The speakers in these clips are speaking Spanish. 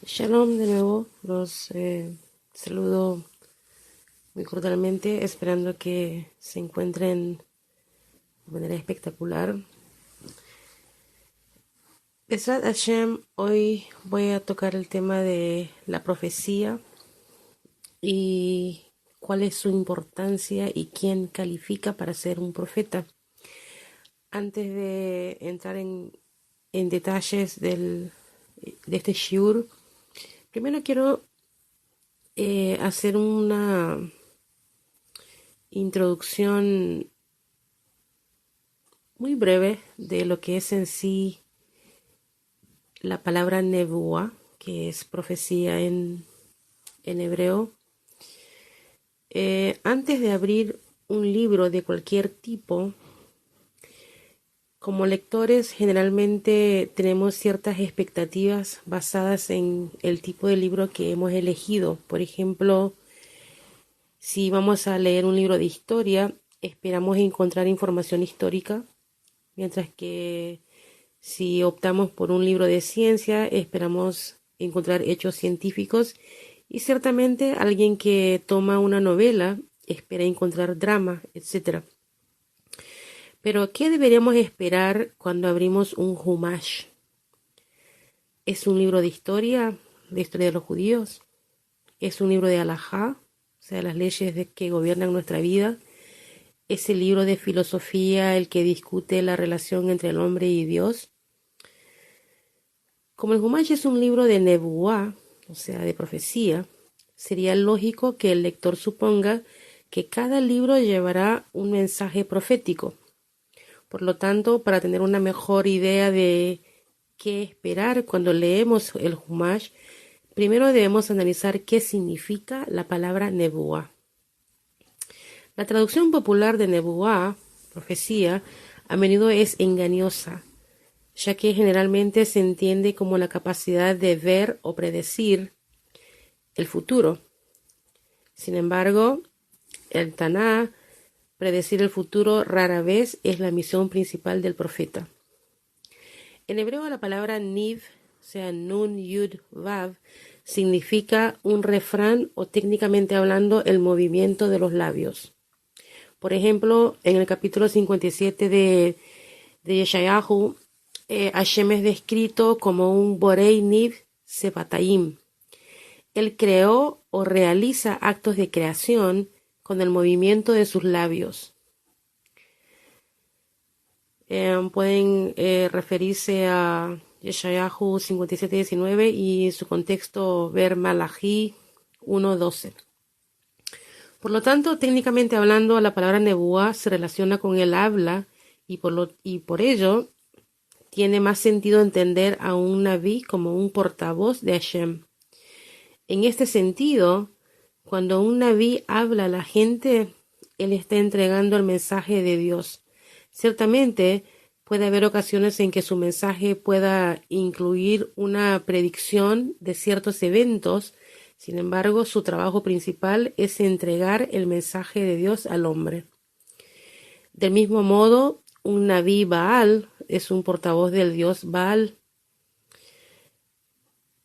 Shalom de nuevo, los saludo muy cordialmente, esperando que se encuentren de manera espectacular. Besrat Hashem, hoy voy a tocar el tema de la profecía y cuál es su importancia y quién califica para ser un profeta. Antes de entrar en detalles de este shiur, primero quiero hacer una introducción muy breve de lo que es en sí la palabra nebuá, que es profecía en hebreo. Antes de abrir un libro de cualquier tipo, como lectores generalmente tenemos ciertas expectativas basadas en el tipo de libro que hemos elegido. Por ejemplo, si vamos a leer un libro de historia, esperamos encontrar información histórica, mientras que si optamos por un libro de ciencia, esperamos encontrar hechos científicos, y ciertamente alguien que toma una novela espera encontrar drama, etc. Pero, ¿qué deberíamos esperar cuando abrimos un Humash? ¿Es un libro de historia de los judíos? ¿Es un libro de Halajá, o sea, las leyes que gobiernan nuestra vida? ¿Es el libro de filosofía el que discute la relación entre el hombre y Dios? Como el Humash es un libro de Nebuá, o sea, de profecía, sería lógico que el lector suponga que cada libro llevará un mensaje profético. Por lo tanto, para tener una mejor idea de qué esperar cuando leemos el Humash, primero debemos analizar qué significa la palabra Nebuá. La traducción popular de Nebuá, profecía, a menudo es engañosa, ya que generalmente se entiende como la capacidad de ver o predecir el futuro. Sin embargo, el Taná, predecir el futuro rara vez es la misión principal del profeta. En hebreo la palabra Niv, o sea, Nun, Yud, Vav, significa un refrán o técnicamente hablando el movimiento de los labios. Por ejemplo, en el capítulo 57 de Yeshayahu, Hashem es descrito como un Borei Niv Sebatayim. Él creó o realiza actos de creación con el movimiento de sus labios. Pueden referirse a Yeshayahu 57:19 y su contexto ver Malachi 1:12. Por lo tanto, técnicamente hablando, la palabra nebuá se relaciona con el habla y por ello tiene más sentido entender a un naví como un portavoz de Hashem. En este sentido, cuando un naví habla a la gente, él está entregando el mensaje de Dios. Ciertamente, puede haber ocasiones en que su mensaje pueda incluir una predicción de ciertos eventos. Sin embargo, su trabajo principal es entregar el mensaje de Dios al hombre. Del mismo modo, un naví Baal es un portavoz del dios Baal,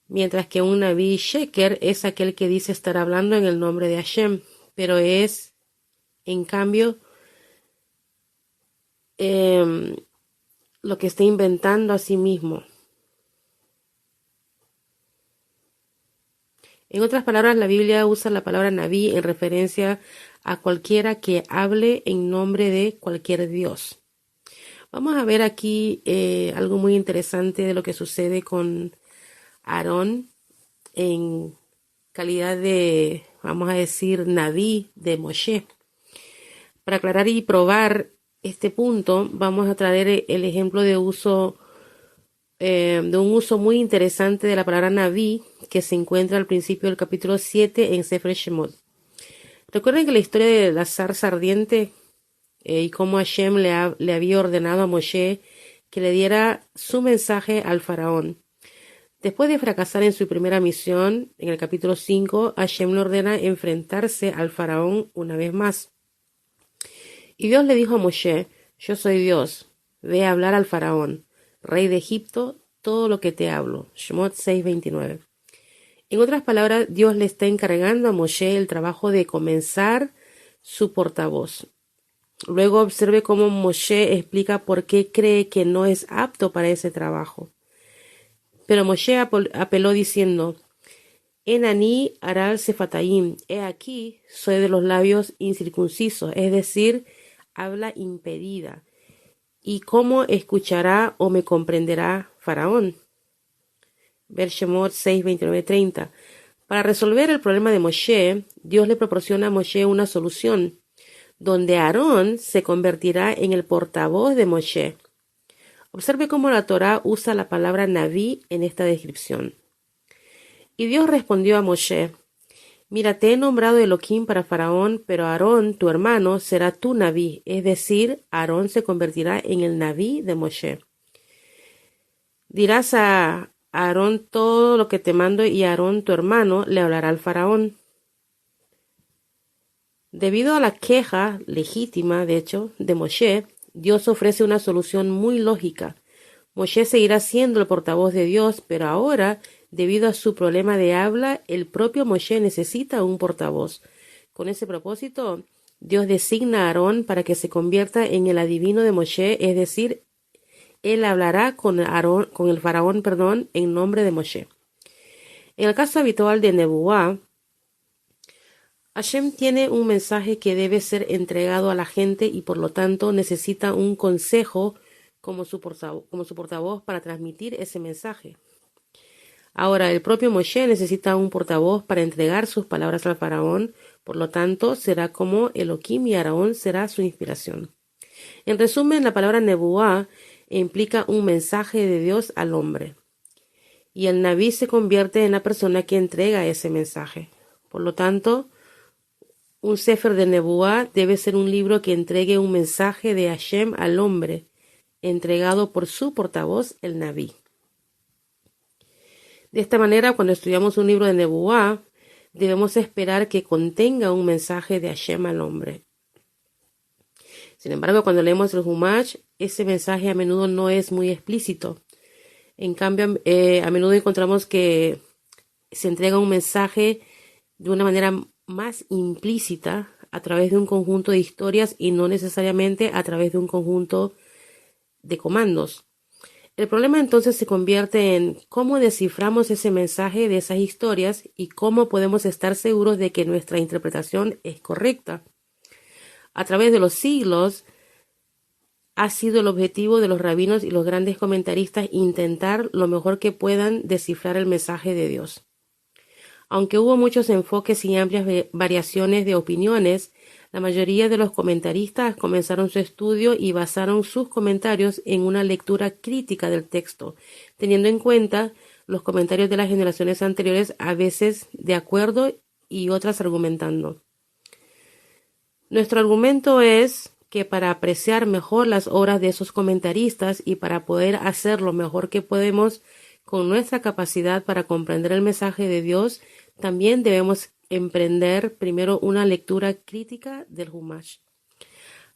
mientras que un naví Sheker es aquel que dice estar hablando en el nombre de Hashem, pero es, en cambio, lo que está inventando a sí mismo. En otras palabras, la Biblia usa la palabra naví en referencia a cualquiera que hable en nombre de cualquier dios. Vamos a ver aquí algo muy interesante de lo que sucede con Aarón en calidad de, vamos a decir, naví de Moshe. Para aclarar y probar este punto, vamos a traer el ejemplo de un uso muy interesante de la palabra naví que se encuentra al principio del capítulo 7 en Sefer Shemot. Recuerden que la historia de la zarza ardiente y cómo Hashem le había ordenado a Moshe que le diera su mensaje al faraón. Después de fracasar en su primera misión, en el capítulo 5, Hashem le ordena enfrentarse al faraón una vez más. Y Dios le dijo a Moshe: yo soy Dios, ve a hablar al faraón, rey de Egipto, todo lo que te hablo. Shemot 6:29. En otras palabras, Dios le está encargando a Moshe el trabajo de comenzar su portavoz. Luego observe cómo Moshe explica por qué cree que no es apto para ese trabajo. Pero Moshe apeló diciendo: Enani aral sefataim, he aquí, soy de los labios incircuncisos, es decir, habla impedida. ¿Y cómo escuchará o me comprenderá Faraón? Ver Shemot 6, 29-30. Para resolver el problema de Moshe, Dios le proporciona a Moshe una solución, donde Aarón se convertirá en el portavoz de Moshe. Observe cómo la Torá usa la palabra Naví en esta descripción. Y Dios respondió a Moshe: Mira, te he nombrado Elohim para Faraón, pero Aarón, tu hermano, será tu Naví, es decir, Aarón se convertirá en el Naví de Moshe. Dirás a Aarón todo lo que te mando y Aarón, tu hermano, le hablará al Faraón. Debido a la queja legítima, de hecho, de Moshe, Dios ofrece una solución muy lógica. Moshe seguirá siendo el portavoz de Dios, pero ahora, debido a su problema de habla, el propio Moshe necesita un portavoz. Con ese propósito, Dios designa a Aarón para que se convierta en el adivino de Moshe, es decir, él hablará con el faraón, en nombre de Moshe. En el caso habitual de Nebuá, Hashem tiene un mensaje que debe ser entregado a la gente y por lo tanto necesita un consejo como su portavoz para transmitir ese mensaje. Ahora, el propio Moshe necesita un portavoz para entregar sus palabras al faraón, por lo tanto será como Elohim y Aarón será su inspiración. En resumen, la palabra Nebuá implica un mensaje de Dios al hombre, y el Naví se convierte en la persona que entrega ese mensaje. Por lo tanto, un Sefer de Nebuá debe ser un libro que entregue un mensaje de Hashem al hombre, entregado por su portavoz, el Naví. De esta manera, cuando estudiamos un libro de Nebuá, debemos esperar que contenga un mensaje de Hashem al hombre. Sin embargo, cuando leemos el Humash, ese mensaje a menudo no es muy explícito. En cambio, a menudo encontramos que se entrega un mensaje de una manera más implícita a través de un conjunto de historias y no necesariamente a través de un conjunto de comandos. El problema entonces se convierte en cómo desciframos ese mensaje de esas historias y cómo podemos estar seguros de que nuestra interpretación es correcta. A través de los siglos ha sido el objetivo de los rabinos y los grandes comentaristas intentar lo mejor que puedan descifrar el mensaje de Dios. Aunque hubo muchos enfoques y amplias variaciones de opiniones, la mayoría de los comentaristas comenzaron su estudio y basaron sus comentarios en una lectura crítica del texto, teniendo en cuenta los comentarios de las generaciones anteriores, a veces de acuerdo y otras argumentando. Nuestro argumento es que para apreciar mejor las obras de esos comentaristas y para poder hacer lo mejor que podemos con nuestra capacidad para comprender el mensaje de Dios, también debemos emprender primero una lectura crítica del Humash.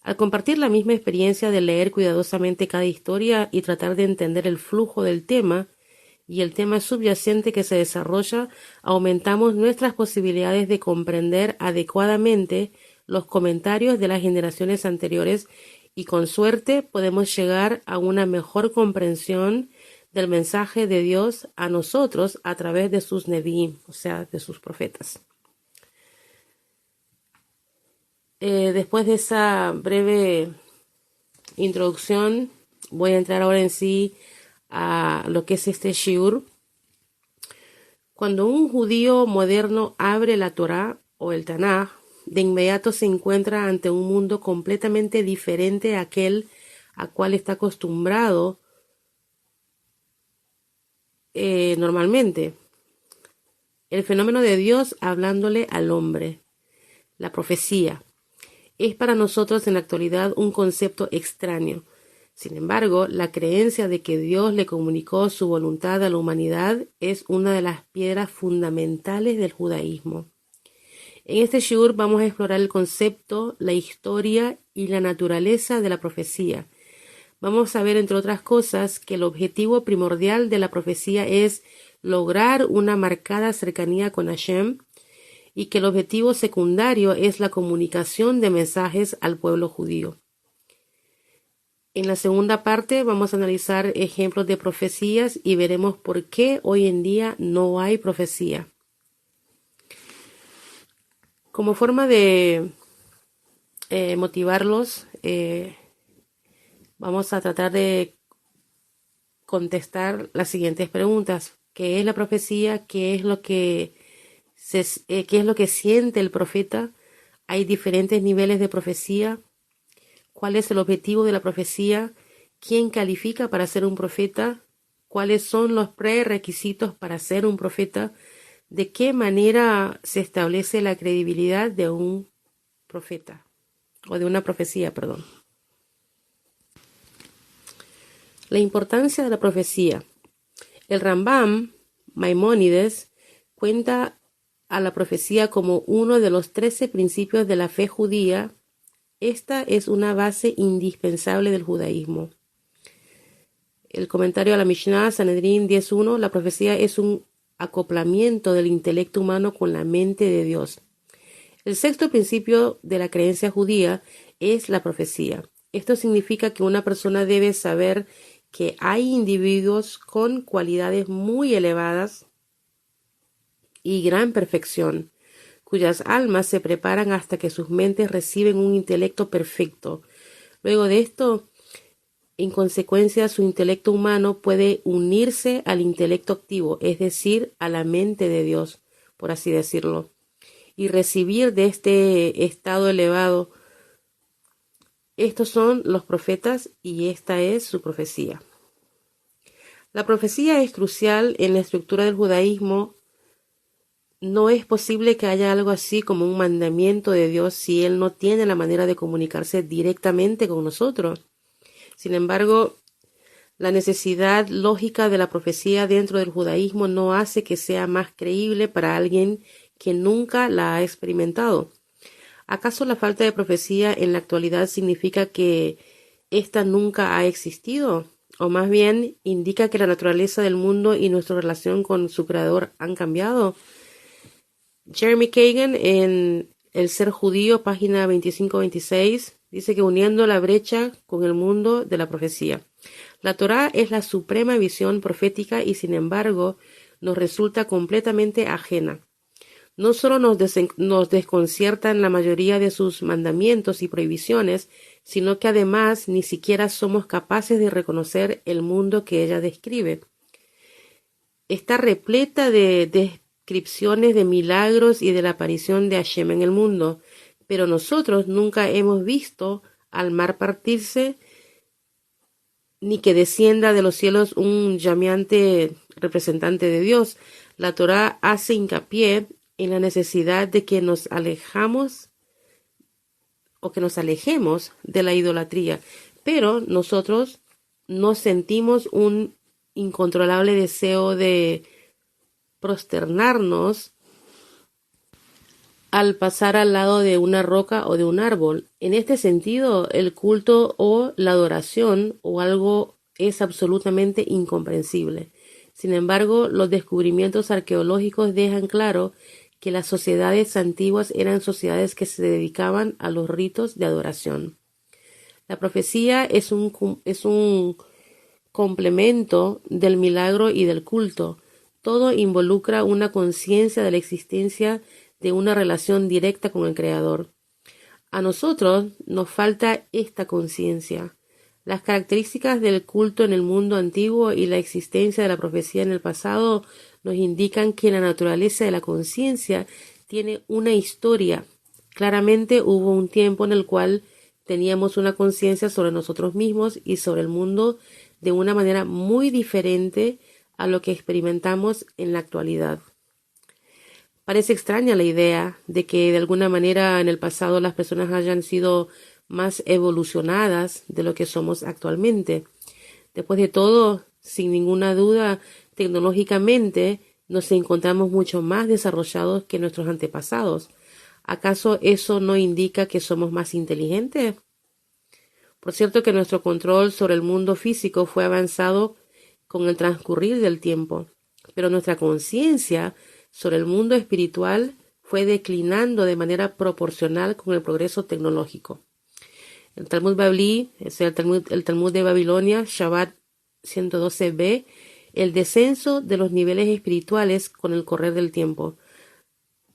Al compartir la misma experiencia de leer cuidadosamente cada historia y tratar de entender el flujo del tema y el tema subyacente que se desarrolla, aumentamos nuestras posibilidades de comprender adecuadamente los comentarios de las generaciones anteriores y con suerte podemos llegar a una mejor comprensión del mensaje de Dios a nosotros a través de sus Nevi'im, o sea, de sus profetas. Después de esa breve introducción, voy a entrar ahora en sí a lo que es este shiur. Cuando un judío moderno abre la Torá o el Tanaj, de inmediato se encuentra ante un mundo completamente diferente a aquel a cual está acostumbrado normalmente. El fenómeno de Dios hablándole al hombre, la profecía, es para nosotros en la actualidad un concepto extraño. Sin embargo, la creencia de que Dios le comunicó su voluntad a la humanidad es una de las piedras fundamentales del judaísmo. En este shiur vamos a explorar el concepto, la historia y la naturaleza de la profecía. Vamos a ver, entre otras cosas, que el objetivo primordial de la profecía es lograr una marcada cercanía con Hashem y que el objetivo secundario es la comunicación de mensajes al pueblo judío. En la segunda parte vamos a analizar ejemplos de profecías y veremos por qué hoy en día no hay profecía. Como forma de motivarlos, vamos a tratar de contestar las siguientes preguntas. ¿Qué es la profecía? ¿Qué es lo que siente el profeta? ¿Hay diferentes niveles de profecía? ¿Cuál es el objetivo de la profecía? ¿Quién califica para ser un profeta? ¿Cuáles son los prerequisitos para ser un profeta? ¿De qué manera se establece la credibilidad de un profeta? O de una profecía, perdón. La importancia de la profecía. El Rambam, Maimónides, cuenta a la profecía como uno de los 13 principios de la fe judía. Esta es una base indispensable del judaísmo. El comentario a la Mishnah, Sanedrín 10.1, la profecía es un acoplamiento del intelecto humano con la mente de Dios. El sexto principio de la creencia judía es la profecía. Esto significa que una persona debe saber que hay individuos con cualidades muy elevadas y gran perfección, cuyas almas se preparan hasta que sus mentes reciben un intelecto perfecto. Luego de esto, en consecuencia, su intelecto humano puede unirse al intelecto activo, es decir, a la mente de Dios, por así decirlo, y recibir de este estado elevado. Estos son los profetas y esta es su profecía. La profecía es crucial en la estructura del judaísmo. No es posible que haya algo así como un mandamiento de Dios si Él no tiene la manera de comunicarse directamente con nosotros. Sin embargo, la necesidad lógica de la profecía dentro del judaísmo no hace que sea más creíble para alguien que nunca la ha experimentado. ¿Acaso la falta de profecía en la actualidad significa que ésta nunca ha existido? O más bien indica que la naturaleza del mundo y nuestra relación con su creador han cambiado. Jeremy Kagan en El ser judío, página 25-26, dice que uniendo la brecha con el mundo de la profecía. La Torá es la suprema visión profética y sin embargo nos resulta completamente ajena. No solo nos desconciertan la mayoría de sus mandamientos y prohibiciones, sino que además ni siquiera somos capaces de reconocer el mundo que ella describe. Está repleta de descripciones de milagros y de la aparición de Hashem en el mundo, pero nosotros nunca hemos visto al mar partirse ni que descienda de los cielos un llameante representante de Dios. La Torá hace hincapié en la necesidad de que nos alejemos de la idolatría, pero nosotros nos sentimos un incontrolable deseo de prosternarnos al pasar al lado de una roca o de un árbol. En este sentido, el culto o la adoración o algo es absolutamente incomprensible. Sin embargo, los descubrimientos arqueológicos dejan claro que las sociedades antiguas eran sociedades que se dedicaban a los ritos de adoración. La profecía es un complemento del milagro y del culto. Todo involucra una conciencia de la existencia de una relación directa con el Creador. A nosotros nos falta esta conciencia. Las características del culto en el mundo antiguo y la existencia de la profecía en el pasado nos indican que la naturaleza de la conciencia tiene una historia. Claramente hubo un tiempo en el cual teníamos una conciencia sobre nosotros mismos y sobre el mundo de una manera muy diferente a lo que experimentamos en la actualidad. Parece extraña la idea de que de alguna manera en el pasado las personas hayan sido más evolucionadas de lo que somos actualmente. Después de todo, sin ninguna duda, tecnológicamente nos encontramos mucho más desarrollados que nuestros antepasados. ¿Acaso eso no indica que somos más inteligentes? Por cierto que nuestro control sobre el mundo físico fue avanzado con el transcurrir del tiempo. pero nuestra conciencia sobre el mundo espiritual fue declinando de manera proporcional con el progreso tecnológico. El Talmud Babli, es el Talmud de Babilonia, Shabbat 112b, el descenso de los niveles espirituales con el correr del tiempo.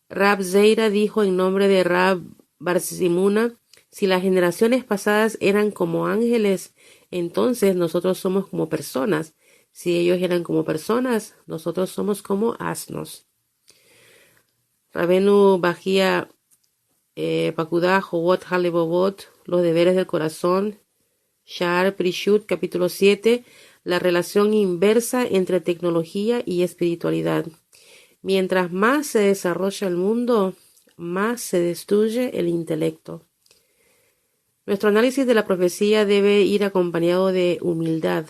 Rab Zeira dijo en nombre de Rab Barzimuna: si las generaciones pasadas eran como ángeles, entonces nosotros somos como personas. Si ellos eran como personas, nosotros somos como asnos. Rabenu Bajía Pakudá Jobot Halebobot, los deberes del corazón, Sha'ar Prishut, capítulo 7, la relación inversa entre tecnología y espiritualidad. Mientras más se desarrolla el mundo, más se destruye el intelecto. Nuestro análisis de la profecía debe ir acompañado de humildad.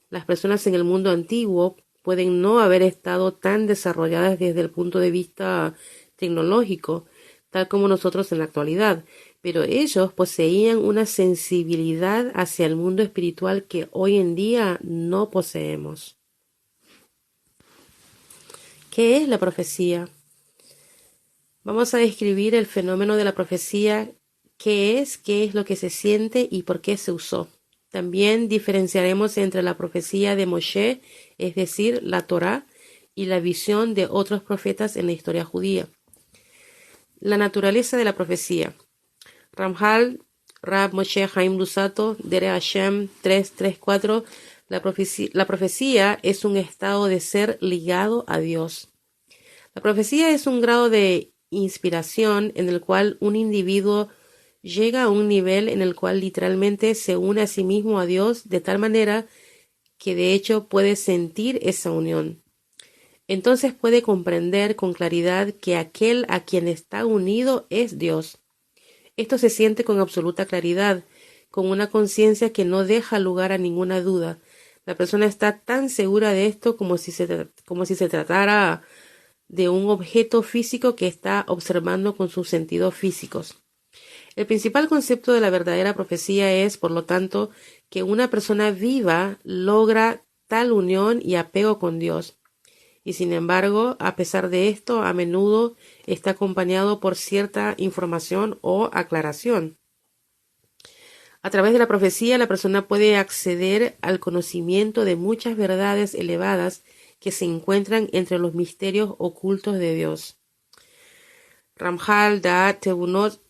Las personas en el mundo antiguo pueden no haber estado tan desarrolladas desde el punto de vista tecnológico, tal como nosotros en la actualidad, pero ellos poseían una sensibilidad hacia el mundo espiritual que hoy en día no poseemos. ¿Qué es la profecía? Vamos a describir el fenómeno de la profecía, qué es lo que se siente y por qué se usó. También diferenciaremos entre la profecía de Moshe, es decir, la Torá, y la visión de otros profetas en la historia judía. La naturaleza de la profecía. Ramjal, Rab Moshe Haim Lusato, Dere Hashem 334. La profecía es un estado de ser ligado a Dios. La profecía es un grado de inspiración en el cual un individuo llega a un nivel en el cual literalmente se une a sí mismo a Dios de tal manera que de hecho puede sentir esa unión. Entonces puede comprender con claridad que aquel a quien está unido es Dios. Esto se siente con absoluta claridad, con una conciencia que no deja lugar a ninguna duda. La persona está tan segura de esto como si se tratara de un objeto físico que está observando con sus sentidos físicos. El principal concepto de la verdadera profecía es, por lo tanto, que una persona viva logra tal unión y apego con Dios. Y sin embargo, a pesar de esto, a menudo está acompañado por cierta información o aclaración. A través de la profecía, la persona puede acceder al conocimiento de muchas verdades elevadas que se encuentran entre los misterios ocultos de Dios. Ramjal Da'at Tebunot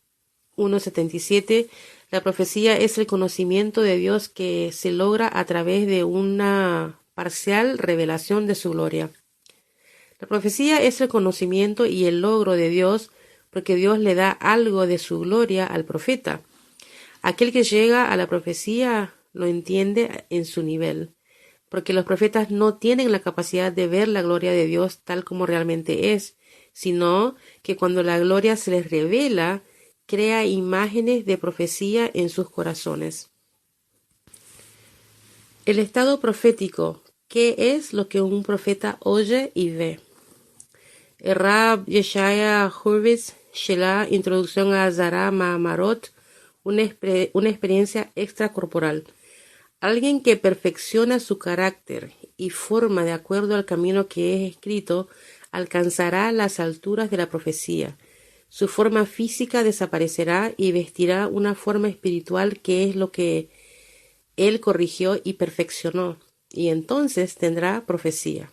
1.77. La profecía es el conocimiento de Dios que se logra a través de una parcial revelación de su gloria. La profecía es el conocimiento y el logro de Dios porque Dios le da algo de su gloria al profeta. Aquel que llega a la profecía lo entiende en su nivel, porque los profetas no tienen la capacidad de ver la gloria de Dios tal como realmente es, sino que cuando la gloria se les revela, crea imágenes de profecía en sus corazones. El estado profético. ¿Qué es lo que un profeta oye y ve? Rab Yeshaya Hurwitz, Shelah, Introducción a Zara Ma'amarot, una experiencia extracorporal. Alguien que perfecciona su carácter y forma de acuerdo al camino que es escrito, alcanzará las alturas de la profecía. Su forma física desaparecerá y vestirá una forma espiritual que es lo que él corrigió y perfeccionó, y entonces tendrá profecía.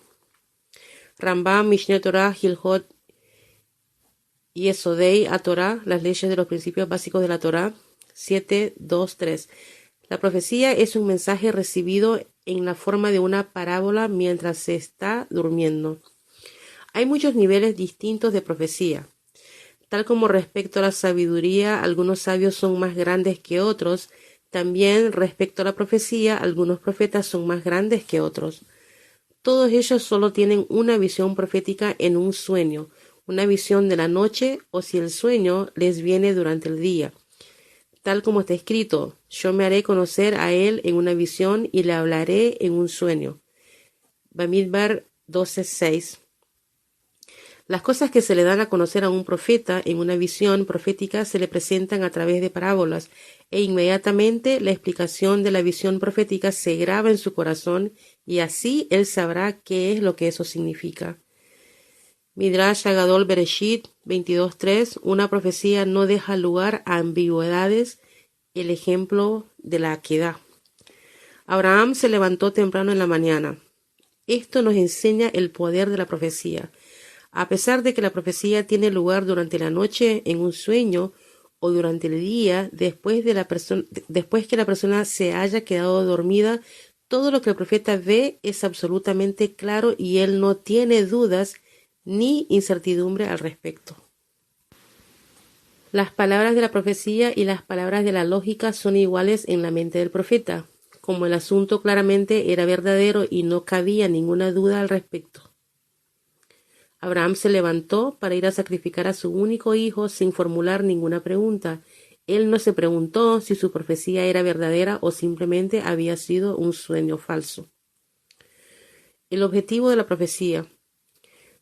Rambam, Mishneh Torah, Hilhot Yesodei a Torah, las leyes de los principios básicos de la Torah, 7.2.3. La profecía es un mensaje recibido en la forma de una parábola mientras se está durmiendo. Hay muchos niveles distintos de profecía. Tal como respecto a la sabiduría, algunos sabios son más grandes que otros, también respecto a la profecía, algunos profetas son más grandes que otros. Todos ellos solo tienen una visión profética en un sueño, una visión de la noche o si el sueño les viene durante el día. Tal como está escrito, yo me haré conocer a él en una visión y le hablaré en un sueño. Bamidbar 12.6. Las cosas que se le dan a conocer a un profeta en una visión profética se le presentan a través de parábolas e inmediatamente la explicación de la visión profética se graba en su corazón y así él sabrá qué es lo que eso significa. Midrash Agadol Bereshit 22:3, una profecía no deja lugar a ambigüedades, el ejemplo de la Akedah. Abraham se levantó temprano en la mañana. Esto nos enseña el poder de la profecía. A pesar de que la profecía tiene lugar durante la noche en un sueño o durante el día, después que la persona se haya quedado dormida, todo lo que el profeta ve es absolutamente claro y él no tiene dudas ni incertidumbre al respecto. Las palabras de la profecía y las palabras de la lógica son iguales en la mente del profeta, como el asunto claramente era verdadero y no cabía ninguna duda al respecto. Abraham se levantó para ir a sacrificar a su único hijo sin formular ninguna pregunta. Él no se preguntó si su profecía era verdadera o simplemente había sido un sueño falso. El objetivo de la profecía.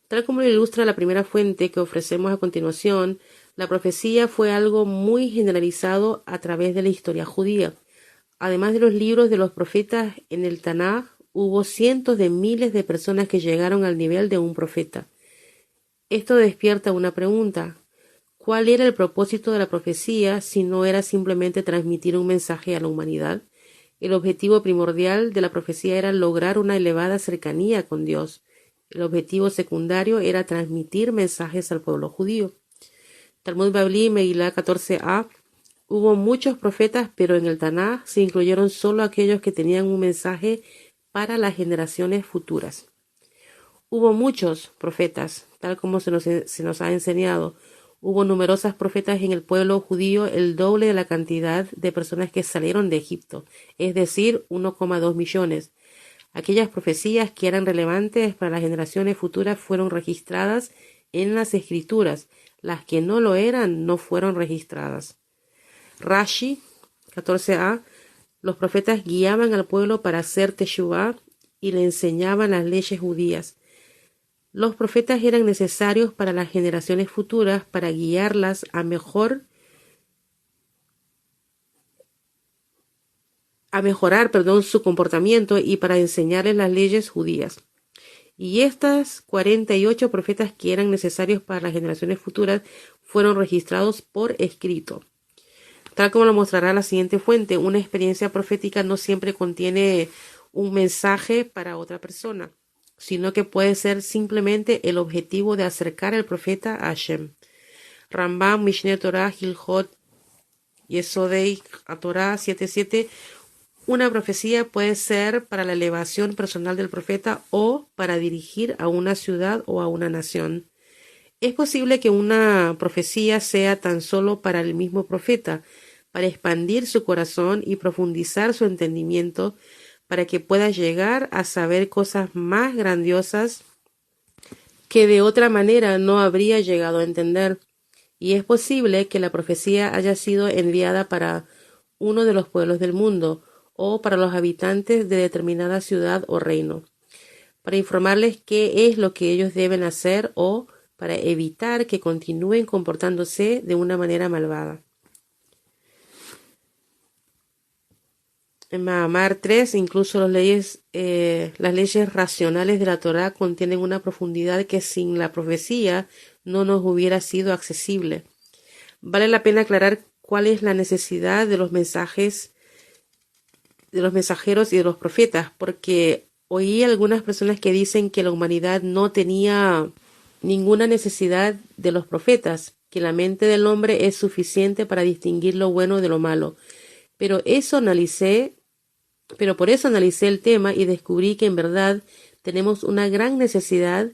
Tal como lo ilustra la primera fuente que ofrecemos a continuación, la profecía fue algo muy generalizado a través de la historia judía. Además de los libros de los profetas en el Tanaj, hubo cientos de miles de personas que llegaron al nivel de un profeta. Esto despierta una pregunta. ¿Cuál era el propósito de la profecía si no era simplemente transmitir un mensaje a la humanidad? El objetivo primordial de la profecía era lograr una elevada cercanía con Dios. El objetivo secundario era transmitir mensajes al pueblo judío. Talmud Bavli, Megilá 14a. Hubo muchos profetas, pero en el Tanaj se incluyeron solo aquellos que tenían un mensaje para las generaciones futuras. Hubo muchos profetas, tal como se nos ha enseñado. Hubo numerosas profetas en el pueblo judío, el doble de la cantidad de personas que salieron de Egipto, es decir, 1,2 millones. Aquellas profecías que eran relevantes para las generaciones futuras fueron registradas en las escrituras. Las que no lo eran no fueron registradas. Rashi 14a. Los profetas guiaban al pueblo para hacer teshuvá y le enseñaban las leyes judías. Los profetas eran necesarios para las generaciones futuras para guiarlas a mejorar, su comportamiento y para enseñarles las leyes judías. Y estas 48 profetas que eran necesarios para las generaciones futuras fueron registrados por escrito. Tal como lo mostrará la siguiente fuente, una experiencia profética no siempre contiene un mensaje para otra persona, sino que puede ser simplemente el objetivo de acercar al profeta a Hashem. Rambam, Mishneh Torah, Hilchot, Yesodei, Torah 7:7. Una profecía puede ser para la elevación personal del profeta o para dirigir a una ciudad o a una nación. Es posible que una profecía sea tan solo para el mismo profeta, para expandir su corazón y profundizar su entendimiento, para que pueda llegar a saber cosas más grandiosas que de otra manera no habría llegado a entender. Y es posible que la profecía haya sido enviada para uno de los pueblos del mundo o para los habitantes de determinada ciudad o reino, para informarles qué es lo que ellos deben hacer o para evitar que continúen comportándose de una manera malvada. En Mahamar 3, incluso las leyes racionales de la Torá contienen una profundidad que sin la profecía no nos hubiera sido accesible. Vale la pena aclarar cuál es la necesidad de los mensajeros y de los profetas, porque oí algunas personas que dicen que la humanidad no tenía ninguna necesidad de los profetas, que la mente del hombre es suficiente para distinguir lo bueno de lo malo. Pero por eso analicé el tema y descubrí que en verdad tenemos una gran necesidad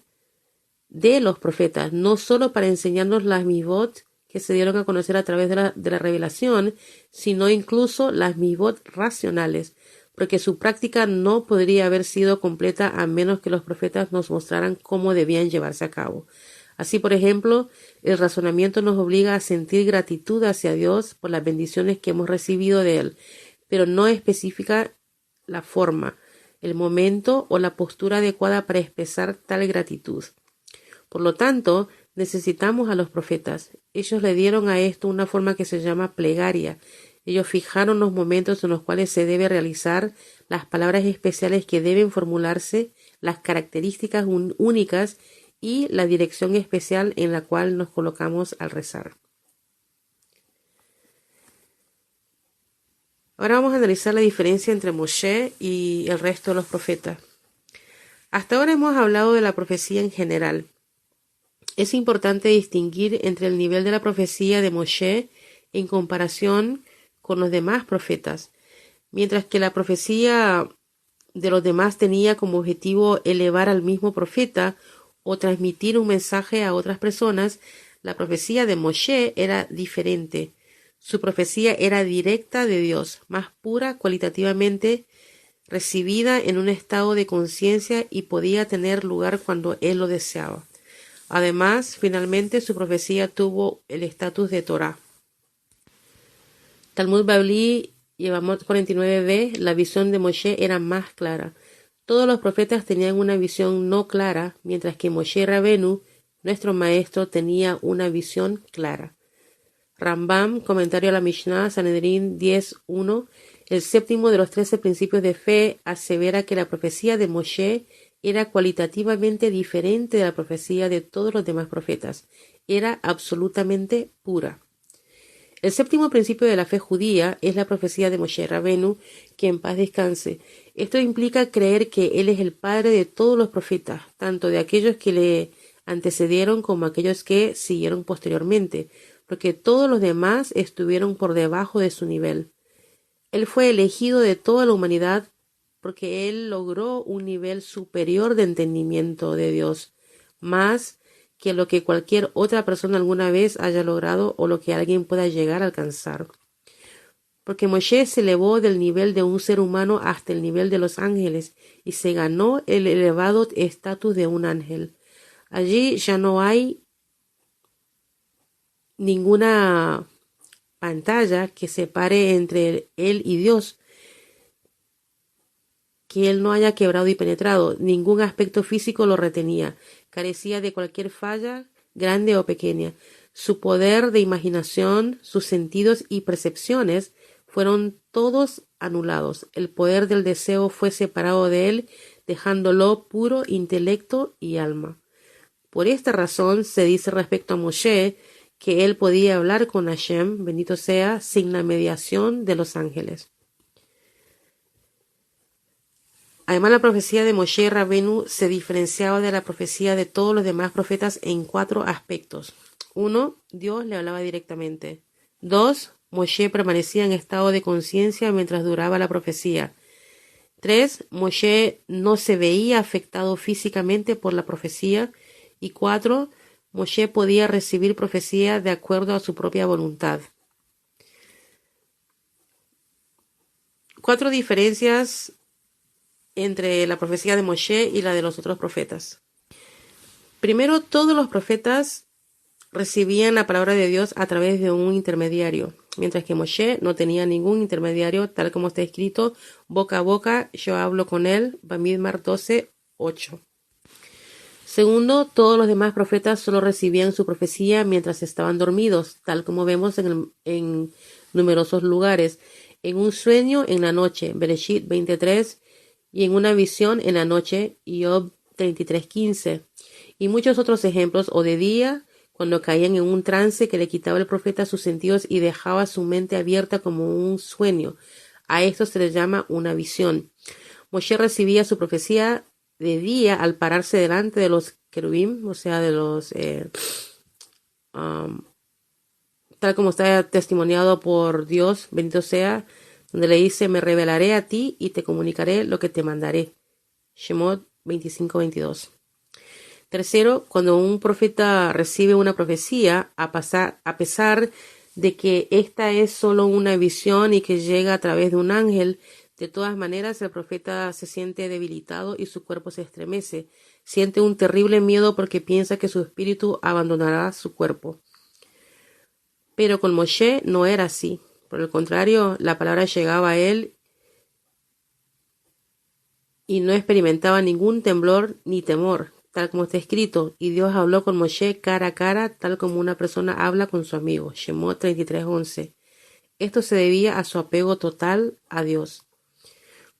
de los profetas, no solo para enseñarnos las mivot que se dieron a conocer a través de la revelación, sino incluso las mivot racionales, porque su práctica no podría haber sido completa a menos que los profetas nos mostraran cómo debían llevarse a cabo. Así, por ejemplo, el razonamiento nos obliga a sentir gratitud hacia Dios por las bendiciones que hemos recibido de Él, pero no especifica la forma, el momento o la postura adecuada para expresar tal gratitud. Por lo tanto, necesitamos a los profetas. Ellos le dieron a esto una forma que se llama plegaria. Ellos fijaron los momentos en los cuales se debe realizar, las palabras especiales que deben formularse, las características únicas y la dirección especial en la cual nos colocamos al rezar. Ahora vamos a analizar la diferencia entre Moshe y el resto de los profetas. Hasta ahora hemos hablado de la profecía en general. Es importante distinguir entre el nivel de la profecía de Moshe en comparación con los demás profetas. Mientras que la profecía de los demás tenía como objetivo elevar al mismo profeta o transmitir un mensaje a otras personas, la profecía de Moshe era diferente. Su profecía era directa de Dios, más pura cualitativamente, recibida en un estado de conciencia y podía tener lugar cuando él lo deseaba. Además, finalmente su profecía tuvo el estatus de Torá. Talmud Babli Yevamot 49b, la visión de Moshe era más clara. Todos los profetas tenían una visión no clara, mientras que Moshe Rabenu, nuestro maestro, tenía una visión clara. Rambam, comentario a la Mishnah, Sanedrín 10.1, el séptimo de los 13 principios de fe, asevera que la profecía de Moshe era cualitativamente diferente de la profecía de todos los demás profetas. Era absolutamente pura. El séptimo principio de la fe judía es la profecía de Moshe Rabenu, que en paz descanse. Esto implica creer que él es el padre de todos los profetas, tanto de aquellos que le antecedieron como aquellos que siguieron posteriormente, porque todos los demás estuvieron por debajo de su nivel. Él fue elegido de toda la humanidad porque él logró un nivel superior de entendimiento de Dios, más que lo que cualquier otra persona alguna vez haya logrado o lo que alguien pueda llegar a alcanzar. Porque Moshe se elevó del nivel de un ser humano hasta el nivel de los ángeles y se ganó el elevado estatus de un ángel. Allí ya no hay ninguna pantalla que separe entre él y Dios, que él no haya quebrado y penetrado. Ningún aspecto físico lo retenía. Carecía de cualquier falla, grande o pequeña. Su poder de imaginación, sus sentidos y percepciones fueron todos anulados. El poder del deseo fue separado de él, dejándolo puro intelecto y alma. Por esta razón se dice respecto a Moshe que él podía hablar con Hashem, bendito sea, sin la mediación de los ángeles. Además, la profecía de Moshe Rabenu se diferenciaba de la profecía de todos los demás profetas en 4 aspectos. 1. Dios le hablaba directamente. 2. Moshe permanecía en estado de conciencia mientras duraba la profecía. 3. Moshe no se veía afectado físicamente por la profecía. Y 4. Moshe podía recibir profecía de acuerdo a su propia voluntad. 4 diferencias entre la profecía de Moshe y la de los otros profetas. Primero, todos los profetas recibían la palabra de Dios a través de un intermediario, mientras que Moshe no tenía ningún intermediario, tal como está escrito, boca a boca yo hablo con él, Bamidbar 12:8. Segundo, todos los demás profetas solo recibían su profecía mientras estaban dormidos, tal como vemos en numerosos lugares, en un sueño en la noche, Bereshit 23, y en una visión en la noche, Job 33:15, y muchos otros ejemplos, o de día, cuando caían en un trance que le quitaba el profeta sus sentidos y dejaba su mente abierta como un sueño. A esto se le llama una visión. Moshe recibía su profecía de día al pararse delante de los querubim, o sea, de los tal como está testimoniado por Dios, bendito sea, donde le dice, me revelaré a ti y te comunicaré lo que te mandaré. Shemot 25:22. Tercero, cuando un profeta recibe una profecía, a pesar de que esta es solo una visión y que llega a través de un ángel, de todas maneras el profeta se siente debilitado y su cuerpo se estremece. Siente un terrible miedo porque piensa que su espíritu abandonará su cuerpo. Pero con Moshe no era así. Por el contrario, la palabra llegaba a él y no experimentaba ningún temblor ni temor, tal como está escrito. Y Dios habló con Moshe cara a cara, tal como una persona habla con su amigo. Shemot 33:11. Esto se debía a su apego total a Dios.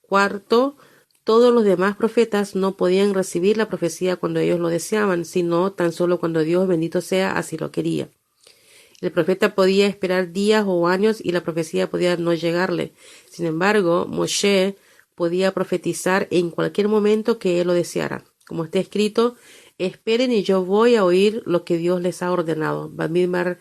Cuarto, todos los demás profetas no podían recibir la profecía cuando ellos lo deseaban, sino tan solo cuando Dios, bendito sea, así lo quería. El profeta podía esperar días o años y la profecía podía no llegarle. Sin embargo, Moshe podía profetizar en cualquier momento que él lo deseara. Como está escrito, esperen y yo voy a oír lo que Dios les ha ordenado. Bamidbar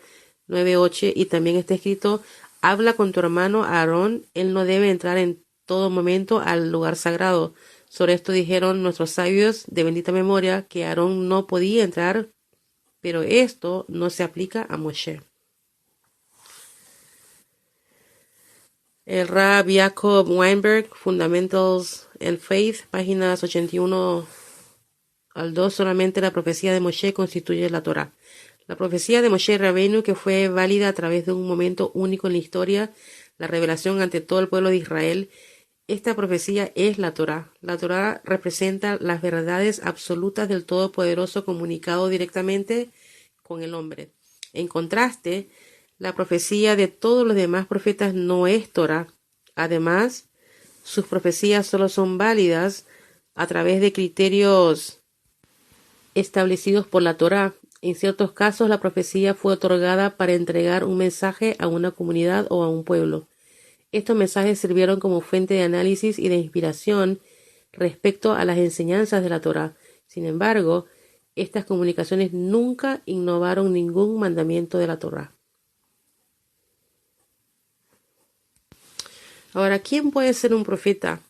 9:8. Y también está escrito, habla con tu hermano Aarón, él no debe entrar en todo momento al lugar sagrado. Sobre esto dijeron nuestros sabios de bendita memoria que Aarón no podía entrar, pero esto no se aplica a Moshe. El Rab Jacob Weinberg, Fundamentals and Faith, páginas 81 al 2, solamente la profecía de Moshe constituye la Torá. La profecía de Moshe Rabbeinu, que fue válida a través de un momento único en la historia, la revelación ante todo el pueblo de Israel, esta profecía es la Torá. La Torá representa las verdades absolutas del Todopoderoso comunicado directamente con el hombre. En contraste, la profecía de todos los demás profetas no es Torá. Además, sus profecías solo son válidas a través de criterios establecidos por la Torá. En ciertos casos, la profecía fue otorgada para entregar un mensaje a una comunidad o a un pueblo. Estos mensajes sirvieron como fuente de análisis y de inspiración respecto a las enseñanzas de la Torá. Sin embargo, estas comunicaciones nunca innovaron ningún mandamiento de la Torá. Ahora, ¿quién puede ser un profeta?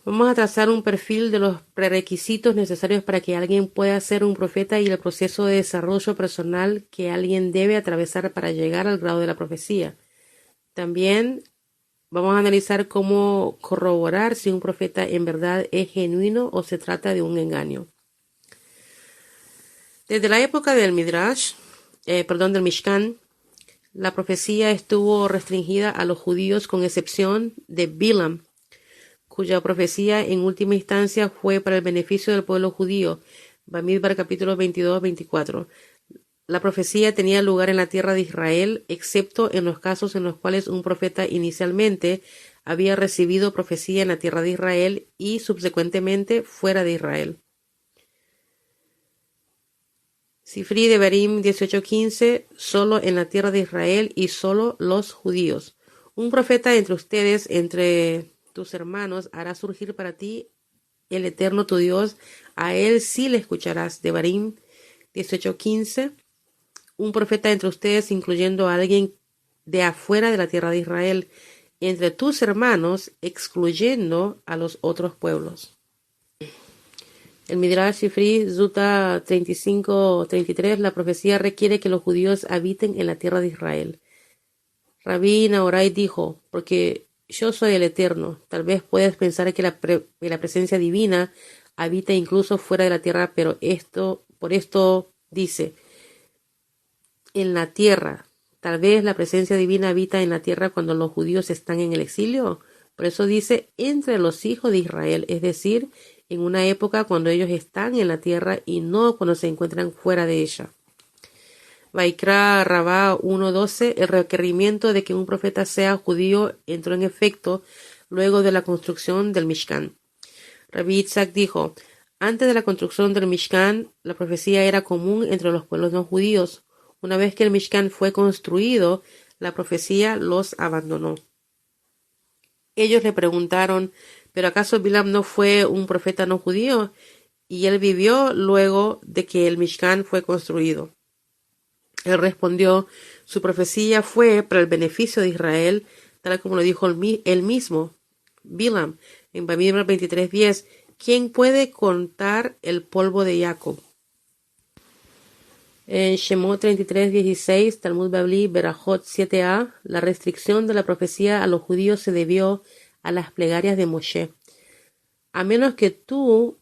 Vamos a trazar un perfil de los prerequisitos necesarios para que alguien pueda ser un profeta y el proceso de desarrollo personal que alguien debe atravesar para llegar al grado de la profecía. También vamos a analizar cómo corroborar si un profeta en verdad es genuino o se trata de un engaño. Desde la época del del Mishkan, la profecía estuvo restringida a los judíos con excepción de Bilam, cuya profecía en última instancia fue para el beneficio del pueblo judío. Bamidbar capítulo 22-24. La profecía tenía lugar en la tierra de Israel, excepto en los casos en los cuales un profeta inicialmente había recibido profecía en la tierra de Israel y subsecuentemente fuera de Israel. Sifri de Barim 18:15, solo en la tierra de Israel y solo los judíos. Un profeta entre ustedes, entre tus hermanos, hará surgir para ti el Eterno tu Dios, a él sí le escucharás. De Barim 18:15. Un profeta entre ustedes, incluyendo a alguien de afuera de la tierra de Israel, entre tus hermanos, excluyendo a los otros pueblos. El Midrash Sifri, Zuta 35-33, la profecía requiere que los judíos habiten en la tierra de Israel. Rabí Nahorai dijo, porque yo soy el Eterno. Tal vez puedes pensar que la presencia divina habita incluso fuera de la tierra, pero por esto dice, en la tierra. Tal vez la presencia divina habita en la tierra cuando los judíos están en el exilio. Por eso dice, entre los hijos de Israel, es decir, en una época cuando ellos están en la tierra y no cuando se encuentran fuera de ella. Vaikra Rabá 1:12, el requerimiento de que un profeta sea judío entró en efecto luego de la construcción del Mishkan. Rabbi Yitzhak dijo, antes de la construcción del Mishkan, la profecía era común entre los pueblos no judíos. Una vez que el Mishkan fue construido, la profecía los abandonó. Ellos le preguntaron, ¿pero acaso Bilam no fue un profeta no judío? Y él vivió luego de que el Mishkan fue construido. Él respondió, su profecía fue para el beneficio de Israel, tal como lo dijo él mismo, Bilam, en Bamidbar 23:10. ¿Quién puede contar el polvo de Jacob? En Shemot 33:16, Talmud Babli, Berajot 7a, la restricción de la profecía a los judíos se debió a las plegarias de Moshe. A menos que tú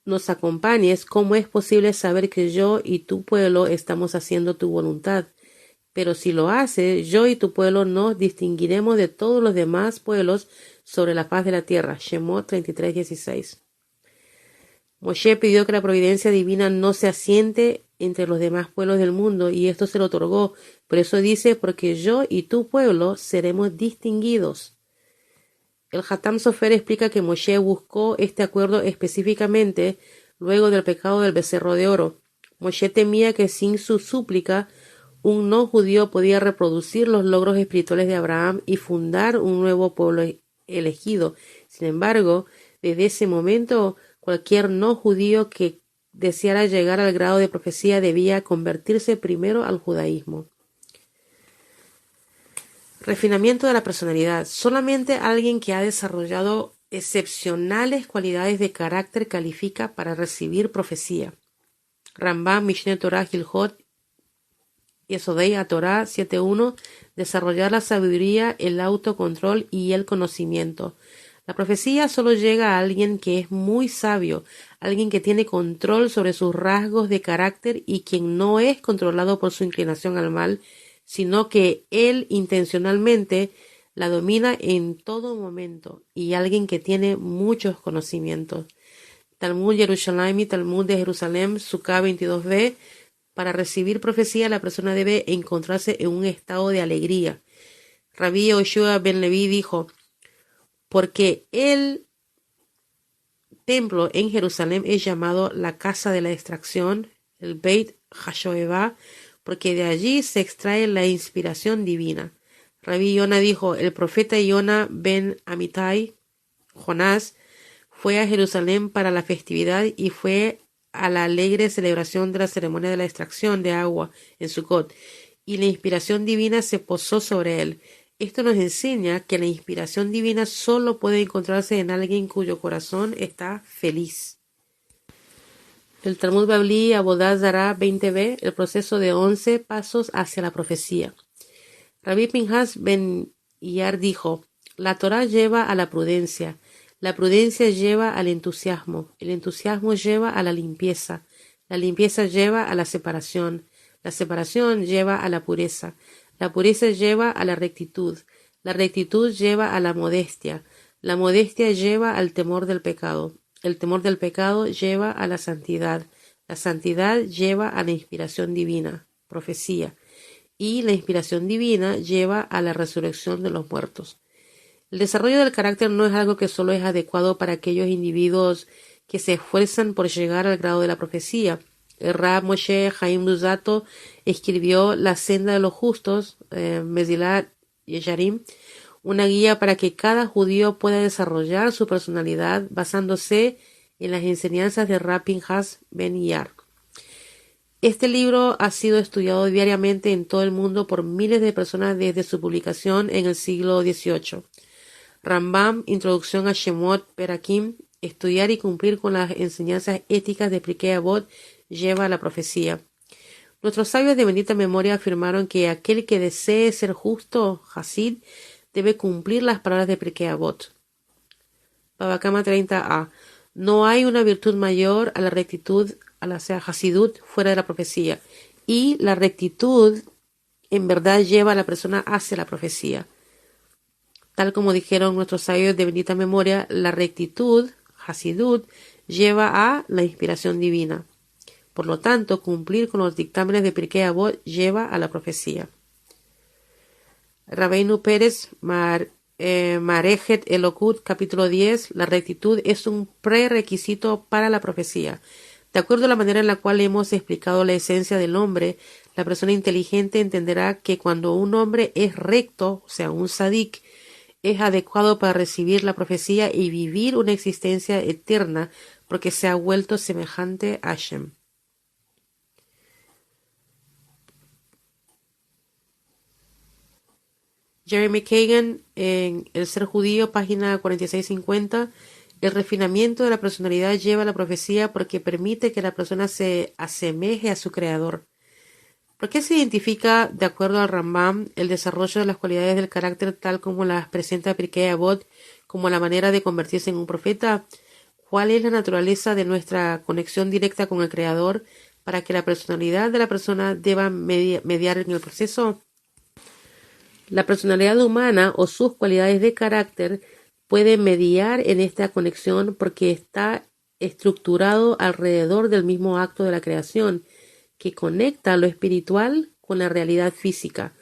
nos acompañes, ¿cómo es posible saber que yo y tu pueblo estamos haciendo tu voluntad? Pero si lo haces, yo y tu pueblo nos distinguiremos de todos los demás pueblos sobre la faz de la tierra. Shemot 33:16. Moshe pidió que la providencia divina no se asiente entre los demás pueblos del mundo, y esto se lo otorgó. Por eso dice, porque yo y tu pueblo seremos distinguidos. El Hatam Sofer explica que Moshe buscó este acuerdo específicamente luego del pecado del becerro de oro. Moshe temía que sin su súplica un no judío podía reproducir los logros espirituales de Abraham y fundar un nuevo pueblo elegido. Sin embargo, desde ese momento, cualquier no judío que deseara llegar al grado de profecía debía convertirse primero al judaísmo. Refinamiento de la personalidad. Solamente alguien que ha desarrollado excepcionales cualidades de carácter califica para recibir profecía. Rambam, Mishneh Torah, Hilhot, Yesodei Torah 7.1. Desarrollar la sabiduría, el autocontrol y el conocimiento. La profecía solo llega a alguien que es muy sabio, alguien que tiene control sobre sus rasgos de carácter y quien no es controlado por su inclinación al mal, sino que él intencionalmente la domina en todo momento, y alguien que tiene muchos conocimientos. Talmud Yerushalayim y Talmud de Jerusalén, Sukkah 22b. Para recibir profecía, la persona debe encontrarse en un estado de alegría. Rabbi Yoshua ben Levi dijo, porque el templo en Jerusalén es llamado la casa de la extracción, el Beit Hashoevah, porque de allí se extrae la inspiración divina. Rabbi Yona dijo, el profeta Yona ben Amitai, Jonás, fue a Jerusalén para la festividad y fue a la alegre celebración de la ceremonia de la extracción de agua en Sukkot, y la inspiración divina se posó sobre él. Esto nos enseña que la inspiración divina solo puede encontrarse en alguien cuyo corazón está feliz. El Talmud Babli Avodah Zarah 20b, el proceso de 11 pasos hacia la profecía. Rabbi Pinhas ben Iyar dijo, la Torah lleva a la prudencia lleva al entusiasmo, el entusiasmo lleva a la limpieza lleva a la separación lleva a la pureza lleva a la rectitud lleva a la modestia lleva al temor del pecado, el temor del pecado lleva a la santidad lleva a la inspiración divina, profecía, y la inspiración divina lleva a la resurrección de los muertos. El desarrollo del carácter no es algo que solo es adecuado para aquellos individuos que se esfuerzan por llegar al grado de la profecía. El Rab Moshe Chaim Luzzatto escribió La senda de los justos, Mesilat Yesharim, una guía para que cada judío pueda desarrollar su personalidad basándose en las enseñanzas de Rab Pinhas ben Iyar. Este libro ha sido estudiado diariamente en todo el mundo por miles de personas desde su publicación en el siglo XVIII. Rambam, Introducción a Shemot Perakim, estudiar y cumplir con las enseñanzas éticas de Pirkei Avot lleva a la profecía. Nuestros sabios de bendita memoria afirmaron que aquel que desee ser justo, Hasid, debe cumplir las palabras de Pirkei Avot. Baba Kama 30a. No hay una virtud mayor a la rectitud, a la Hasidut, fuera de la profecía. Y la rectitud, en verdad, lleva a la persona hacia la profecía. Tal como dijeron nuestros sabios de bendita memoria, la rectitud, Hasidut, lleva a la inspiración divina. Por lo tanto, cumplir con los dictámenes de Pirkei Avot lleva a la profecía. Rabbeinu Pérez, Marejet Elokut, capítulo 10, la rectitud es un prerequisito para la profecía. De acuerdo a la manera en la cual hemos explicado la esencia del hombre, la persona inteligente entenderá que cuando un hombre es recto, o sea, un sadik, es adecuado para recibir la profecía y vivir una existencia eterna porque se ha vuelto semejante a Hashem. Jeremy Kagan, en El ser judío, página 46-50, el refinamiento de la personalidad lleva a la profecía porque permite que la persona se asemeje a su creador. ¿Por qué se identifica, de acuerdo al Rambam, el desarrollo de las cualidades del carácter tal como las presenta Pirkei Avot como la manera de convertirse en un profeta? ¿Cuál es la naturaleza de nuestra conexión directa con el Creador para que la personalidad de la persona deba mediar en el proceso? La personalidad humana o sus cualidades de carácter pueden mediar en esta conexión porque está estructurado alrededor del mismo acto de la creación, que conecta lo espiritual con la realidad física.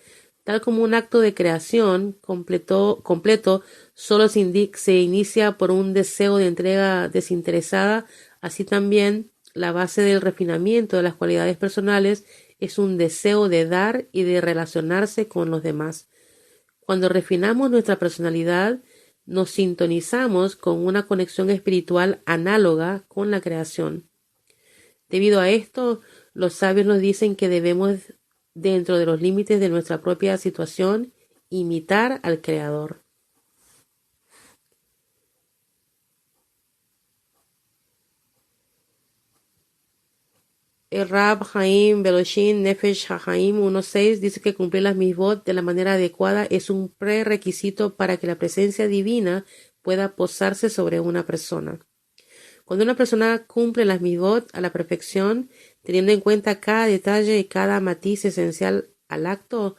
Tal como un acto de creación completo solo se inicia por un deseo de entrega desinteresada, así también la base del refinamiento de las cualidades personales es un deseo de dar y de relacionarse con los demás. Cuando refinamos nuestra personalidad, nos sintonizamos con una conexión espiritual análoga con la creación. Debido a esto, los sabios nos dicen que debemos, dentro de los límites de nuestra propia situación, imitar al Creador. El Rab Haim Beloshin Nefesh HaHaim 1.6 dice que cumplir las misbot de la manera adecuada es un prerequisito para que la presencia divina pueda posarse sobre una persona. Cuando una persona cumple las misbot a la perfección, teniendo en cuenta cada detalle y cada matiz esencial al acto,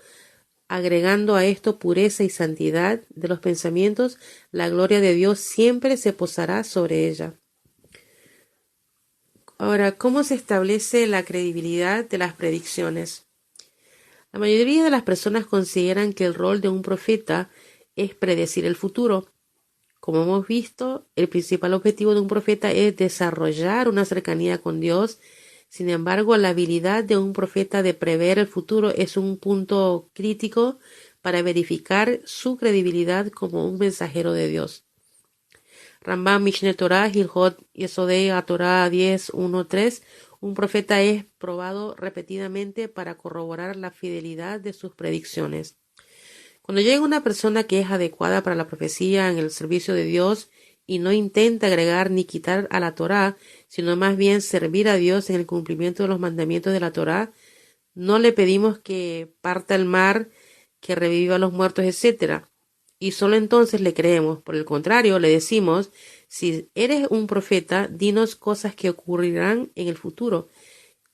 agregando a esto pureza y santidad de los pensamientos, la gloria de Dios siempre se posará sobre ella. Ahora, ¿cómo se establece la credibilidad de las predicciones? La mayoría de las personas consideran que el rol de un profeta es predecir el futuro. Como hemos visto, el principal objetivo de un profeta es desarrollar una cercanía con Dios. Sin embargo, la habilidad de un profeta de prever el futuro es un punto crítico para verificar su credibilidad como un mensajero de Dios. Rambam Mishneh Torah Hilhot Yesodei Torah 10.1.3. Un profeta es probado repetidamente para corroborar la fidelidad de sus predicciones. Cuando llega una persona que es adecuada para la profecía en el servicio de Dios y no intenta agregar ni quitar a la Torá, sino más bien servir a Dios en el cumplimiento de los mandamientos de la Torá, no le pedimos que parta el mar, que reviva a los muertos, etc. Y solo entonces le creemos. Por el contrario, le decimos, si eres un profeta, dinos cosas que ocurrirán en el futuro.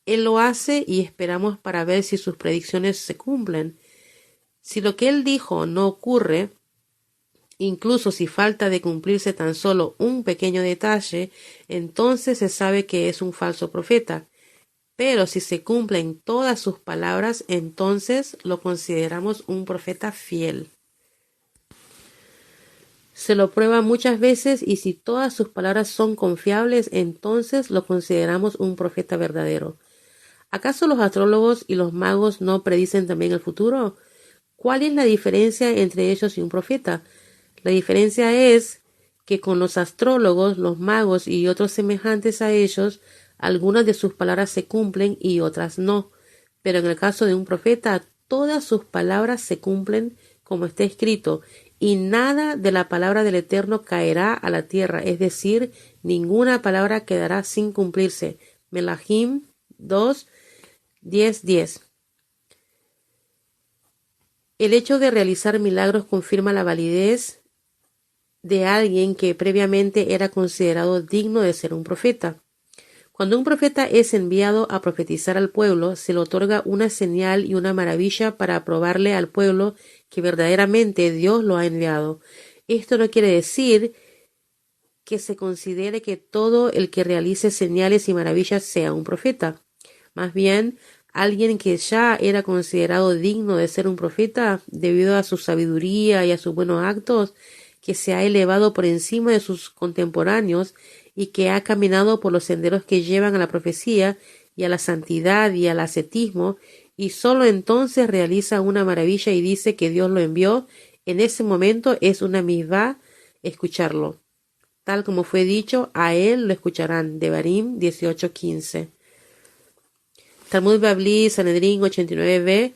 Él lo hace y esperamos para ver si sus predicciones se cumplen. Si lo que él dijo no ocurre, incluso si falta de cumplirse tan solo un pequeño detalle, entonces se sabe que es un falso profeta. Pero si se cumplen todas sus palabras, entonces lo consideramos un profeta fiel. Se lo prueba muchas veces y si todas sus palabras son confiables, entonces lo consideramos un profeta verdadero. ¿Acaso los astrólogos y los magos no predicen también el futuro? ¿Cuál es la diferencia entre ellos y un profeta? La diferencia es que con los astrólogos, los magos y otros semejantes a ellos, algunas de sus palabras se cumplen y otras no. Pero en el caso de un profeta, todas sus palabras se cumplen como está escrito, y nada de la palabra del Eterno caerá a la tierra, es decir, ninguna palabra quedará sin cumplirse. Melahim 2:10. El hecho de realizar milagros confirma la validez de alguien que previamente era considerado digno de ser un profeta. Cuando un profeta es enviado a profetizar al pueblo, se le otorga una señal y una maravilla para probarle al pueblo que verdaderamente Dios lo ha enviado. Esto no quiere decir que se considere que todo el que realice señales y maravillas sea un profeta. Más bien, alguien que ya era considerado digno de ser un profeta debido a su sabiduría y a sus buenos actos, que se ha elevado por encima de sus contemporáneos y que ha caminado por los senderos que llevan a la profecía y a la santidad y al ascetismo, y sólo entonces realiza una maravilla y dice que Dios lo envió, en ese momento es una misvá escucharlo. Tal como fue dicho, a él lo escucharán. Devarim 18:15. Talmud Babli, Sanedrín 89b.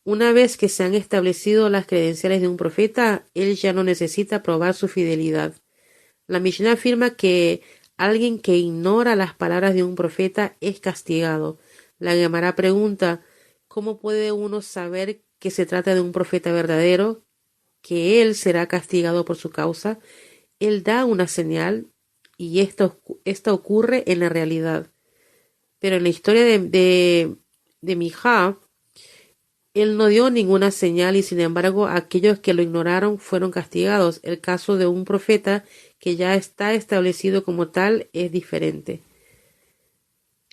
Una vez que se han establecido las credenciales de un profeta, él ya no necesita probar su fidelidad. La Mishnah afirma que alguien que ignora las palabras de un profeta es castigado. La Gemara pregunta, ¿cómo puede uno saber que se trata de un profeta verdadero? Que él será castigado por su causa. Él da una señal y esta ocurre en la realidad. Pero en la historia de Mijá, él no dio ninguna señal y sin embargo aquellos que lo ignoraron fueron castigados. El caso de un profeta que ya está establecido como tal es diferente.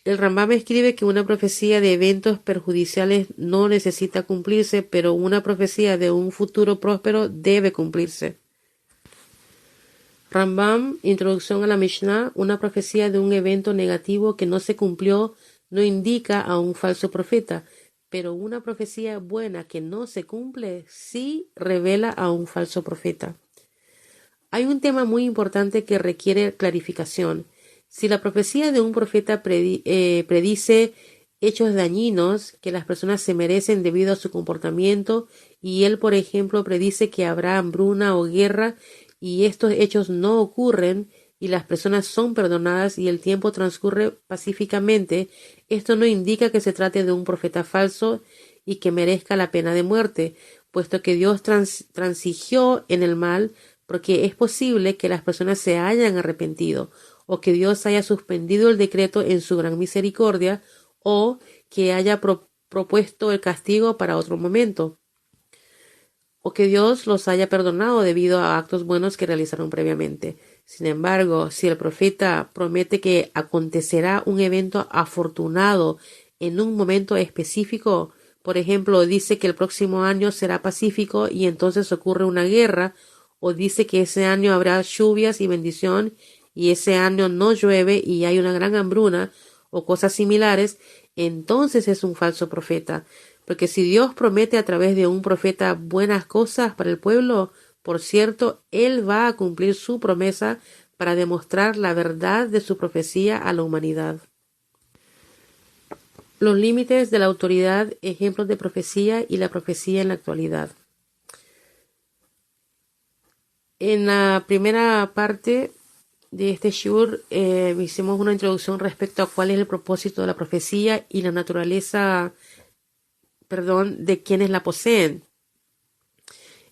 El Rambam escribe que una profecía de eventos perjudiciales no necesita cumplirse, pero una profecía de un futuro próspero debe cumplirse. Rambam, Introducción a la Mishnah, una profecía de un evento negativo que no se cumplió no indica a un falso profeta, pero una profecía buena que no se cumple sí revela a un falso profeta. Hay un tema muy importante que requiere clarificación. Si la profecía de un profeta predice hechos dañinos que las personas se merecen debido a su comportamiento, y él, por ejemplo, predice que habrá hambruna o guerra, y estos hechos no ocurren, y las personas son perdonadas y el tiempo transcurre pacíficamente, esto no indica que se trate de un profeta falso y que merezca la pena de muerte, puesto que Dios transigió en el mal, porque es posible que las personas se hayan arrepentido, o que Dios haya suspendido el decreto en su gran misericordia, o que haya propuesto el castigo para otro momento, o que Dios los haya perdonado debido a actos buenos que realizaron previamente. Sin embargo, si el profeta promete que acontecerá un evento afortunado en un momento específico, por ejemplo, dice que el próximo año será pacífico y entonces ocurre una guerra, o dice que ese año habrá lluvias y bendición y ese año no llueve y hay una gran hambruna o cosas similares, entonces es un falso profeta. Porque si Dios promete a través de un profeta buenas cosas para el pueblo, por cierto, Él va a cumplir su promesa para demostrar la verdad de su profecía a la humanidad. Los límites de la autoridad, ejemplos de profecía y la profecía en la actualidad. En la primera parte de este shiur hicimos una introducción respecto a cuál es el propósito de la profecía y la naturaleza, de quienes la poseen.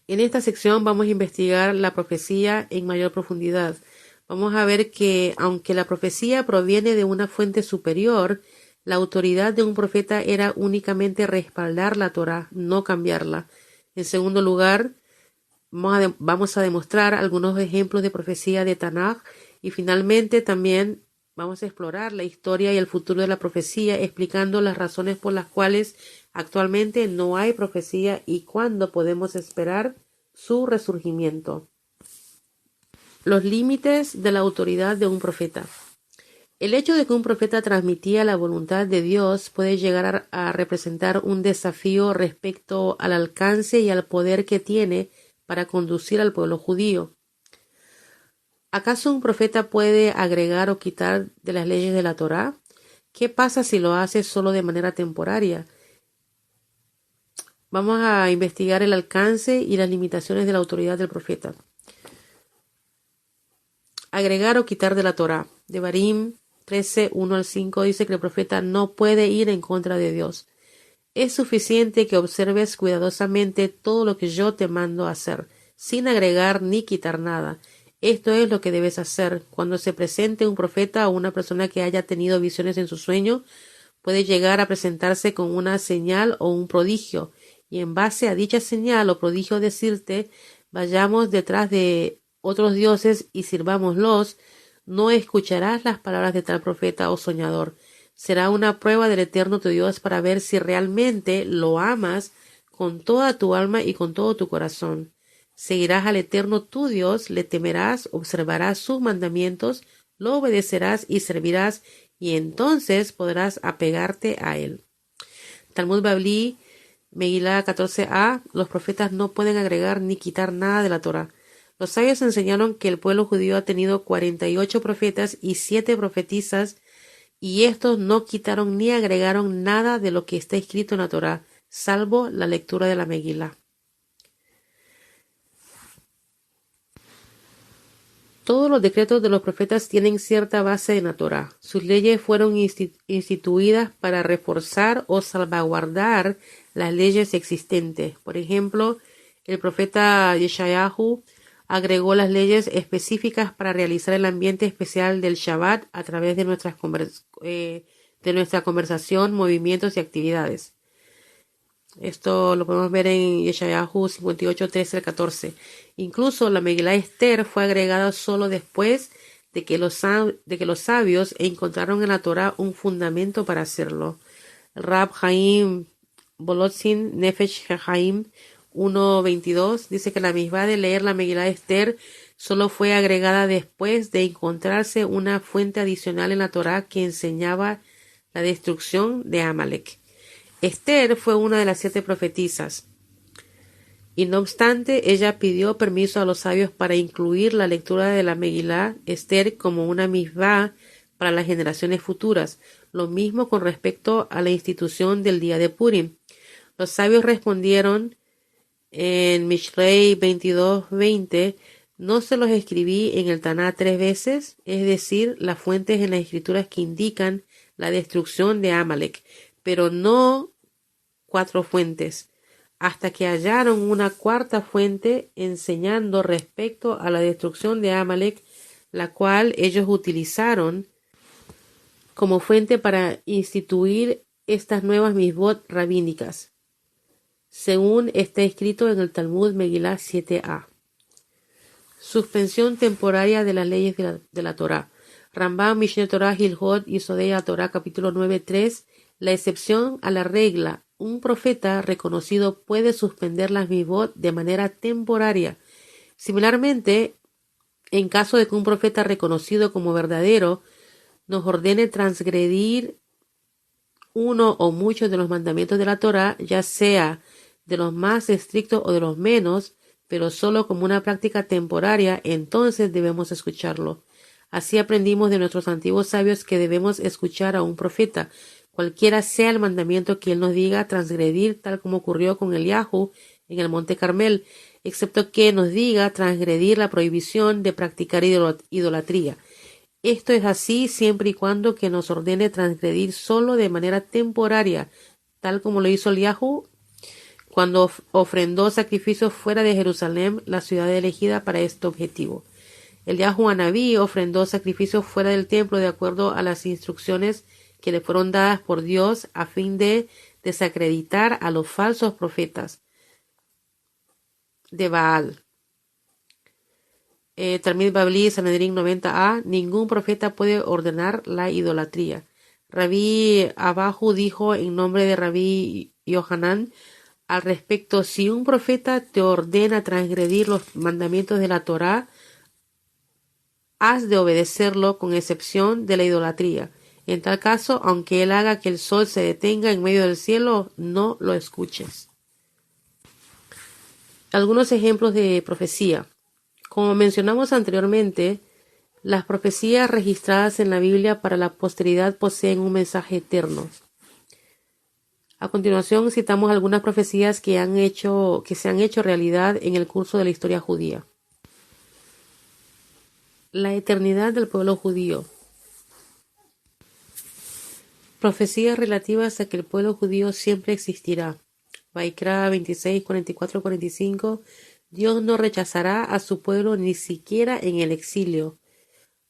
En esta sección vamos a investigar la profecía en mayor profundidad. Vamos a ver que, aunque la profecía proviene de una fuente superior, la autoridad de un profeta era únicamente respaldar la Torá, no cambiarla. En segundo lugar, vamos a demostrar algunos ejemplos de profecía de Tanaj, y finalmente también vamos a explorar la historia y el futuro de la profecía, explicando las razones por las cuales actualmente no hay profecía y cuándo podemos esperar su resurgimiento. Los límites de la autoridad de un profeta. El hecho de que un profeta transmitía la voluntad de Dios puede llegar a representar un desafío respecto al alcance y al poder que tiene para conducir al pueblo judío. ¿Acaso un profeta puede agregar o quitar de las leyes de la Torá? ¿Qué pasa si lo hace solo de manera temporaria? Vamos a investigar el alcance y las limitaciones de la autoridad del profeta. Agregar o quitar de la Torá. Devarim 13, 1 al 5 dice que el profeta no puede ir en contra de Dios. Es suficiente que observes cuidadosamente todo lo que yo te mando hacer, sin agregar ni quitar nada. Esto es lo que debes hacer. Cuando se presente un profeta o una persona que haya tenido visiones en su sueño, puede llegar a presentarse con una señal o un prodigio, y en base a dicha señal o prodigio decirte, vayamos detrás de otros dioses y sirvámoslos, no escucharás las palabras de tal profeta o soñador. Será una prueba del Eterno tu Dios para ver si realmente lo amas con toda tu alma y con todo tu corazón. Seguirás al Eterno tu Dios, le temerás, observarás sus mandamientos, lo obedecerás y servirás, y entonces podrás apegarte a él. Talmud Babli, Megilá 14a, los profetas no pueden agregar ni quitar nada de la Torá. Los sabios enseñaron que el pueblo judío ha tenido 48 profetas y 7 profetisas, y estos no quitaron ni agregaron nada de lo que está escrito en la Torá, salvo la lectura de la Megilá. Todos los decretos de los profetas tienen cierta base en la Torá. Sus leyes fueron instituidas para reforzar o salvaguardar las leyes existentes. Por ejemplo, el profeta Yeshayahu agregó las leyes específicas para realizar el ambiente especial del Shabbat a través de nuestra conversación, movimientos y actividades. Esto lo podemos ver en Yeshayahu 58, 13 al 14. Incluso la Megilá Esther fue agregada solo después de que los sabios encontraron en la Torá un fundamento para hacerlo. Rab Haim Volodzin Nefesh Haim 1:22 dice que la misma de leer la Megilá de Esther solo fue agregada después de encontrarse una fuente adicional en la Torá que enseñaba la destrucción de Amalek. Esther fue una de las 7 profetisas, y no obstante, ella pidió permiso a los sabios para incluir la lectura de la Megilá Esther como una misvá para las generaciones futuras. Lo mismo con respecto a la institución del día de Purim. Los sabios respondieron en Mishlei 22:20, ¿no se los escribí en el Taná 3 veces? Es decir, las fuentes en las escrituras que indican la destrucción de Amalek, pero no 4 fuentes, hasta que hallaron una 4ª fuente enseñando respecto a la destrucción de Amalek, la cual ellos utilizaron como fuente para instituir estas nuevas misbot rabínicas, según está escrito en el Talmud Megilá 7a. Suspensión temporaria de las leyes de la Torá. Rambam, Mishneh Torah, Hilhot y Sodei Torah, capítulo 9:3. La excepción a la regla: un profeta reconocido puede suspender las misbot de manera temporaria. Similarmente, en caso de que un profeta reconocido como verdadero nos ordene transgredir uno o muchos de los mandamientos de la Torá, ya sea de los más estrictos o de los menos, pero solo como una práctica temporaria, entonces debemos escucharlo. Así aprendimos de nuestros antiguos sabios que debemos escuchar a un profeta, cualquiera sea el mandamiento que él nos diga transgredir, tal como ocurrió con Eliahu en el Monte Carmel, excepto que nos diga transgredir la prohibición de practicar idolatría. Esto es así siempre y cuando que nos ordene transgredir solo de manera temporaria, tal como lo hizo Eliahu cuando ofrendó sacrificios fuera de Jerusalén, la ciudad elegida para este objetivo. Eliahu Anabí ofrendó sacrificios fuera del templo de acuerdo a las instrucciones que le fueron dadas por Dios a fin de desacreditar a los falsos profetas de Baal. Talmid Babli, Sanedrín 90a, ningún profeta puede ordenar la idolatría. Rabí Abahu dijo en nombre de Rabí Yohanan al respecto: si un profeta te ordena transgredir los mandamientos de la Torá, has de obedecerlo con excepción de la idolatría. En tal caso, aunque él haga que el sol se detenga en medio del cielo, no lo escuches. Algunos ejemplos de profecía. Como mencionamos anteriormente, las profecías registradas en la Biblia para la posteridad poseen un mensaje eterno. A continuación citamos algunas profecías que se han hecho realidad en el curso de la historia judía. La eternidad del pueblo judío. Profecías relativas a que el pueblo judío siempre existirá. Vaikra 26, 44, 45. Dios no rechazará a su pueblo ni siquiera en el exilio.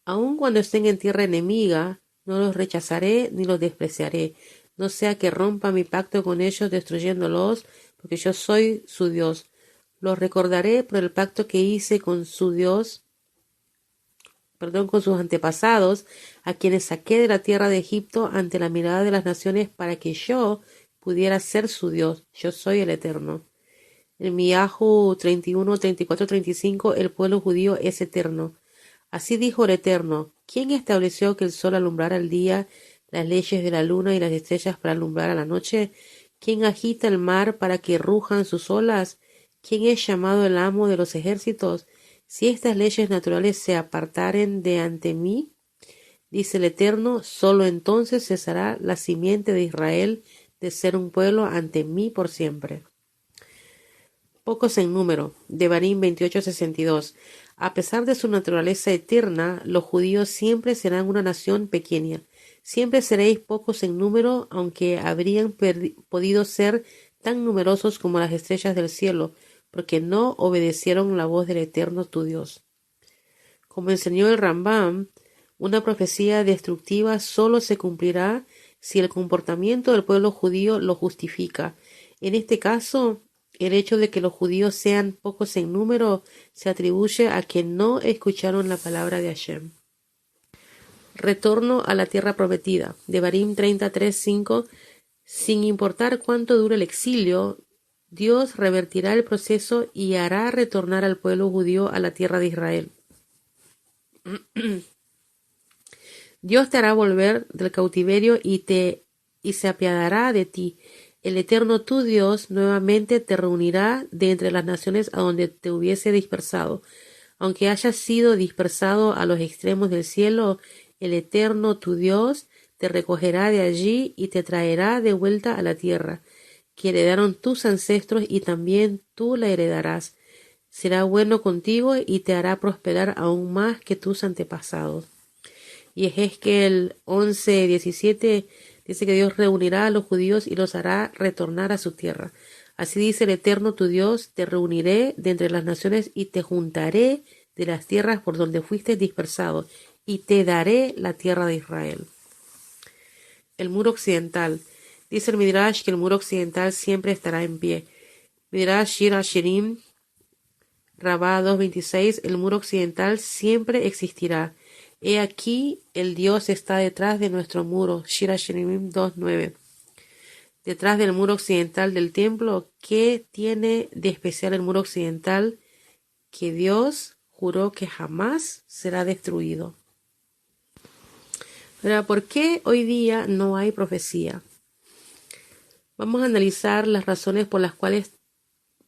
Aun cuando estén en tierra enemiga, no los rechazaré ni los despreciaré. No sea que rompa mi pacto con ellos destruyéndolos, porque yo soy su Dios. Los recordaré por el pacto que hice con su Dios, con sus antepasados, a quienes saqué de la tierra de Egipto ante la mirada de las naciones para que yo pudiera ser su Dios. Yo soy el Eterno. En Miahu 31, 34, 35, el pueblo judío es eterno. Así dijo el Eterno: ¿quién estableció que el sol alumbrara el día, las leyes de la luna y las estrellas para alumbrar a la noche? ¿Quién agita el mar para que rujan sus olas? ¿Quién es llamado el amo de los ejércitos? Si estas leyes naturales se apartaren de ante mí, dice el Eterno, solo entonces cesará la simiente de Israel de ser un pueblo ante mí por siempre. Pocos en número. Devarim 28:62. A pesar de su naturaleza eterna, los judíos siempre serán una nación pequeña. Siempre seréis pocos en número, aunque habrían podido ser tan numerosos como las estrellas del cielo, porque no obedecieron la voz del Eterno tu Dios. Como enseñó el Rambam, una profecía destructiva solo se cumplirá si el comportamiento del pueblo judío lo justifica. En este caso, el hecho de que los judíos sean pocos en número se atribuye a que no escucharon la palabra de Hashem. Retorno a la tierra prometida. Devarim 33:5. Sin importar cuánto dure el exilio, Dios revertirá el proceso y hará retornar al pueblo judío a la tierra de Israel. Dios te hará volver del cautiverio y se apiadará de ti. El Eterno tu Dios nuevamente te reunirá de entre las naciones a donde te hubiese dispersado. Aunque hayas sido dispersado a los extremos del cielo, el Eterno tu Dios te recogerá de allí y te traerá de vuelta a la tierra que heredaron tus ancestros, y también tú la heredarás. Será bueno contigo y te hará prosperar aún más que tus antepasados. Y Ezequiel 11:17 dice que Dios reunirá a los judíos y los hará retornar a su tierra. Así dice el Eterno tu Dios: te reuniré de entre las naciones y te juntaré de las tierras por donde fuiste dispersado, y te daré la tierra de Israel. El muro occidental. Dice el Midrash que el muro occidental siempre estará en pie. Midrash Shir Hashirim, Rabá 2:26, el muro occidental siempre existirá. He aquí, el Dios está detrás de nuestro muro. Shir Hashirim 2:9. Detrás del muro occidental del templo, ¿qué tiene de especial el muro occidental? Que Dios juró que jamás será destruido. Pero ¿por qué hoy día no hay profecía? Vamos a analizar las razones por las cuales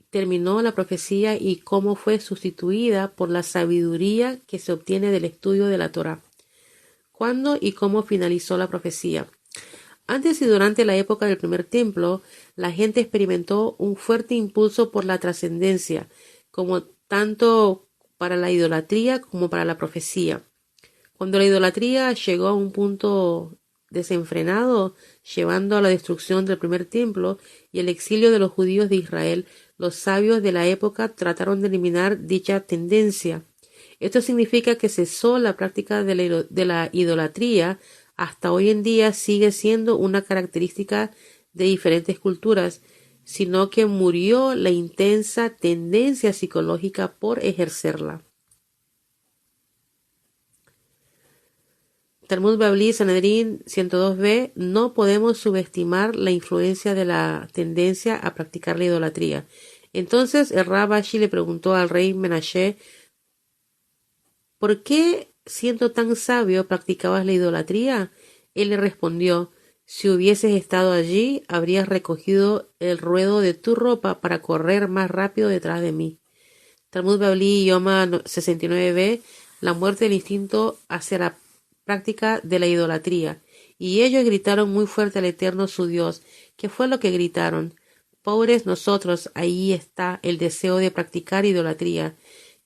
terminó la profecía y cómo fue sustituida por la sabiduría que se obtiene del estudio de la Torá. ¿Cuándo y cómo finalizó la profecía? Antes y durante la época del primer templo, la gente experimentó un fuerte impulso por la trascendencia, como tanto para la idolatría como para la profecía. Cuando la idolatría llegó a un punto desenfrenado, llevando a la destrucción del primer templo y el exilio de los judíos de Israel, los sabios de la época trataron de eliminar dicha tendencia. Esto significa que cesó la práctica de la idolatría. Hasta hoy en día sigue siendo una característica de diferentes culturas, sino que murió la intensa tendencia psicológica por ejercerla. Talmud Babli, Sanedrín 102b, no podemos subestimar la influencia de la tendencia a practicar la idolatría. Entonces el Rab Ashi le preguntó al rey Menashe: ¿por qué, siendo tan sabio, practicabas la idolatría? Él le respondió: si hubieses estado allí, habrías recogido el ruedo de tu ropa para correr más rápido detrás de mí. Talmud Babli, Yoma 69b, la muerte del instinto hacia la práctica de la idolatría. Y ellos gritaron muy fuerte al Eterno su Dios. ¿Qué fue lo que gritaron? Pobres nosotros, ahí está el deseo de practicar idolatría.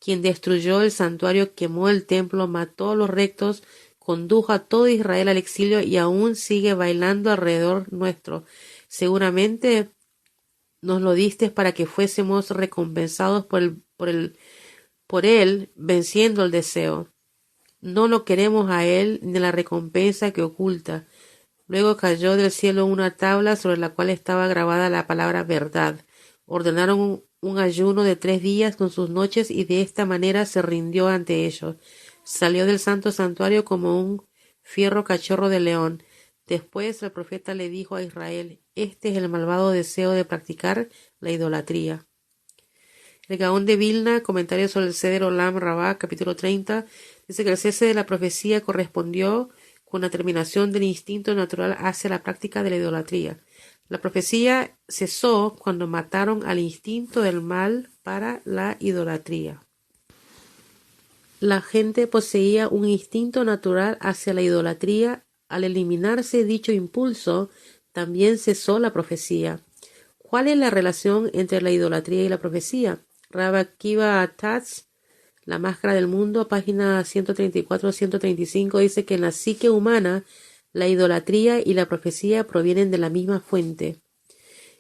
Quien destruyó el santuario, quemó el templo, mató a los rectos, condujo a todo Israel al exilio y aún sigue bailando alrededor nuestro. Seguramente nos lo diste para que fuésemos recompensados por él venciendo el deseo. No lo queremos a él ni la recompensa que oculta. Luego cayó del cielo una tabla sobre la cual estaba grabada la palabra verdad. Ordenaron un ayuno de 3 días con sus noches y de esta manera se rindió ante ellos. Salió del santo santuario como un fierro cachorro de león. Después el profeta le dijo a Israel: este es el malvado deseo de practicar la idolatría. El Gaón de Vilna, comentario sobre el Seder Olam Rabbah, capítulo 30, dice que el cese de la profecía correspondió con la terminación del instinto natural hacia la práctica de la idolatría. La profecía cesó cuando mataron al instinto del mal para la idolatría. La gente poseía un instinto natural hacia la idolatría. Al eliminarse dicho impulso, también cesó la profecía. ¿Cuál es la relación entre la idolatría y la profecía? Rabbi Akiva Tatz, La máscara del mundo, página 134-135, dice que en la psique humana la idolatría y la profecía provienen de la misma fuente.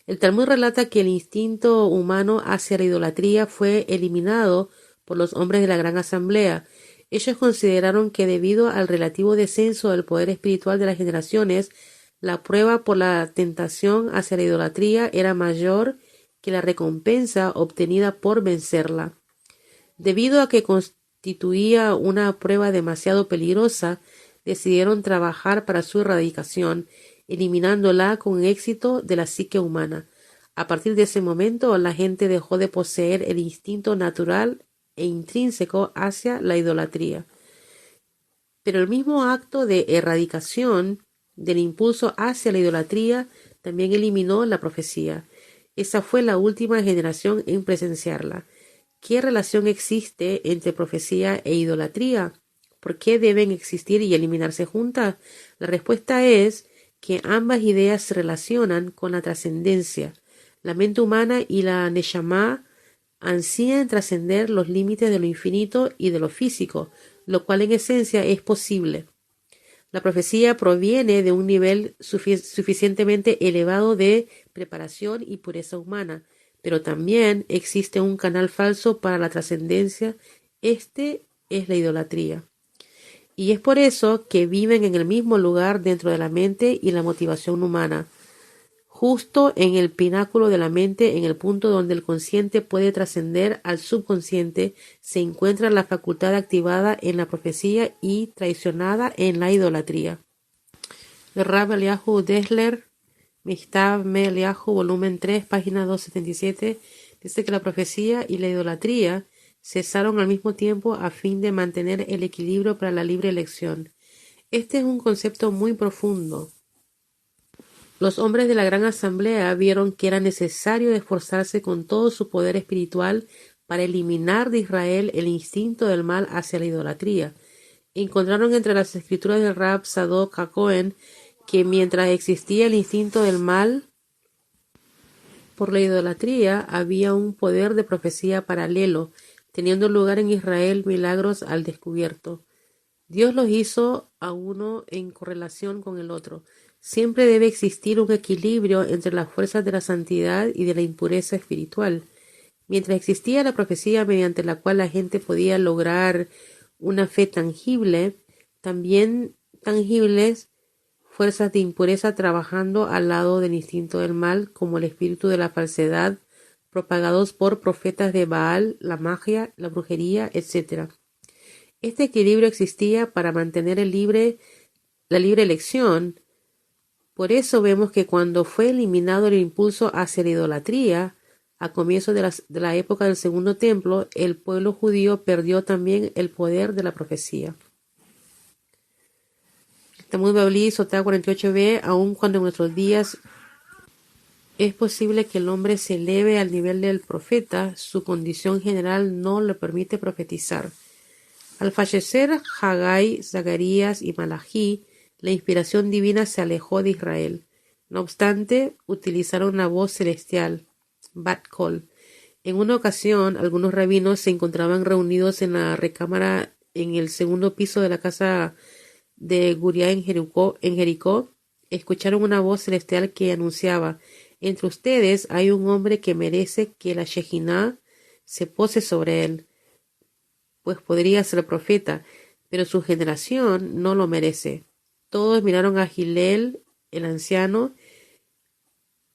El Talmud relata que el instinto humano hacia la idolatría fue eliminado por los hombres de la Gran Asamblea. Ellos consideraron que debido al relativo descenso del poder espiritual de las generaciones, la prueba por la tentación hacia la idolatría era mayor que la recompensa obtenida por vencerla. Debido a que constituía una prueba demasiado peligrosa, decidieron trabajar para su erradicación, eliminándola con éxito de la psique humana. A partir de ese momento, la gente dejó de poseer el instinto natural e intrínseco hacia la idolatría. Pero el mismo acto de erradicación del impulso hacia la idolatría también eliminó la profecía. Esa fue la última generación en presenciarla. ¿Qué relación existe entre profecía e idolatría? ¿Por qué deben existir y eliminarse juntas? La respuesta es que ambas ideas se relacionan con la trascendencia. La mente humana y la Neshama ansían trascender los límites de lo infinito y de lo físico, lo cual en esencia es posible. La profecía proviene de un nivel suficientemente elevado de preparación y pureza humana, pero también existe un canal falso para la trascendencia. Este es la idolatría. Y es por eso que viven en el mismo lugar dentro de la mente y la motivación humana, justo en el pináculo de la mente, en el punto donde el consciente puede trascender al subconsciente, se encuentra la facultad activada en la profecía y traicionada en la idolatría. El Rab Eliyahu Dessler, Michtav Me Eliyahu, volumen 3, página 277, dice que la profecía y la idolatría cesaron al mismo tiempo a fin de mantener el equilibrio para la libre elección. Este es un concepto muy profundo. Los hombres de la gran asamblea vieron que era necesario esforzarse con todo su poder espiritual para eliminar de Israel el instinto del mal hacia la idolatría. Encontraron entre las escrituras del Rab Sadok HaKohen que mientras existía el instinto del mal por la idolatría, había un poder de profecía paralelo, teniendo lugar en Israel milagros al descubierto. Dios los hizo a uno en correlación con el otro. Siempre debe existir un equilibrio entre las fuerzas de la santidad y de la impureza espiritual. Mientras existía la profecía mediante la cual la gente podía lograr una fe tangible, también tangibles fuerzas de impureza trabajando al lado del instinto del mal, como el espíritu de la falsedad, propagados por profetas de Baal, la magia, la brujería, etc. Este equilibrio existía para mantener la libre elección. Por eso vemos que cuando fue eliminado el impulso hacia la idolatría, a comienzos de la época del Segundo Templo, el pueblo judío perdió también el poder de la profecía. Talmud Bavli, Sotá 48b, aun cuando en nuestros días es posible que el hombre se eleve al nivel del profeta, su condición general no le permite profetizar. Al fallecer Haggai, Zacarías y Malají, la inspiración divina se alejó de Israel. No obstante, utilizaron la voz celestial, Bat Kol. En una ocasión, algunos rabinos se encontraban reunidos en la recámara en el segundo piso de la casa de Guria en Jericó, escucharon una voz celestial que anunciaba: entre ustedes hay un hombre que merece que la Shekinah se pose sobre él, pues podría ser profeta, pero su generación no lo merece. Todos miraron a Gilel, el anciano,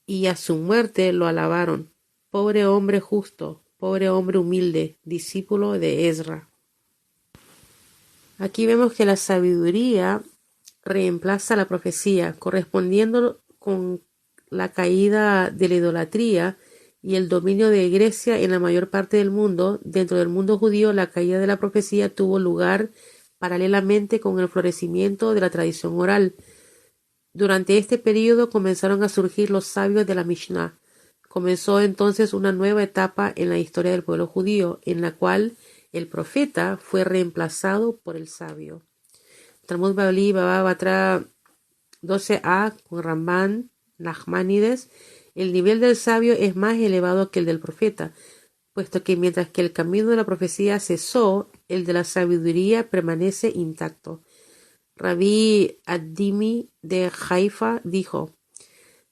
y a su muerte lo alabaron. Pobre hombre justo, pobre hombre humilde, discípulo de Ezra. Aquí vemos que la sabiduría reemplaza la profecía, correspondiendo con la caída de la idolatría y el dominio de Grecia en la mayor parte del mundo. Dentro del mundo judío, la caída de la profecía tuvo lugar paralelamente con el florecimiento de la tradición oral. Durante este período comenzaron a surgir los sabios de la Mishnah. Comenzó entonces una nueva etapa en la historia del pueblo judío, en la cual el profeta fue reemplazado por el sabio. Talmud Bavli Baba Batra 12a con Ramban Nachmanides. El nivel del sabio es más elevado que el del profeta, puesto que mientras que el camino de la profecía cesó, el de la sabiduría permanece intacto. Rabí Ad-Dimi de Haifa dijo: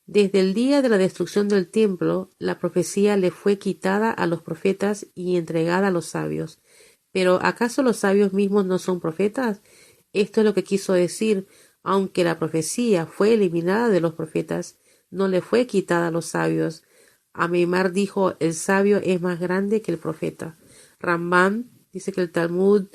desde el día de la destrucción del templo, la profecía le fue quitada a los profetas y entregada a los sabios. ¿Pero acaso los sabios mismos no son profetas? Esto es lo que quiso decir: aunque la profecía fue eliminada de los profetas, no le fue quitada a los sabios. Amimar dijo: el sabio es más grande que el profeta. Ramban dice que el Talmud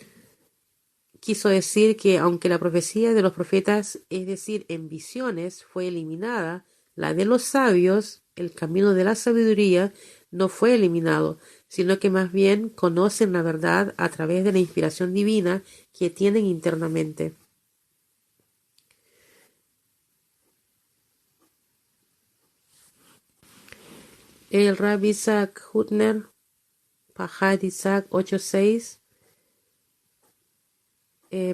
quiso decir que aunque la profecía de los profetas, es decir, en visiones, fue eliminada, la de los sabios, el camino de la sabiduría, no fue eliminado, sino que más bien conocen la verdad a través de la inspiración divina que tienen internamente. El Rabbi Isaac Hutner, Pajad Isaac 8.6,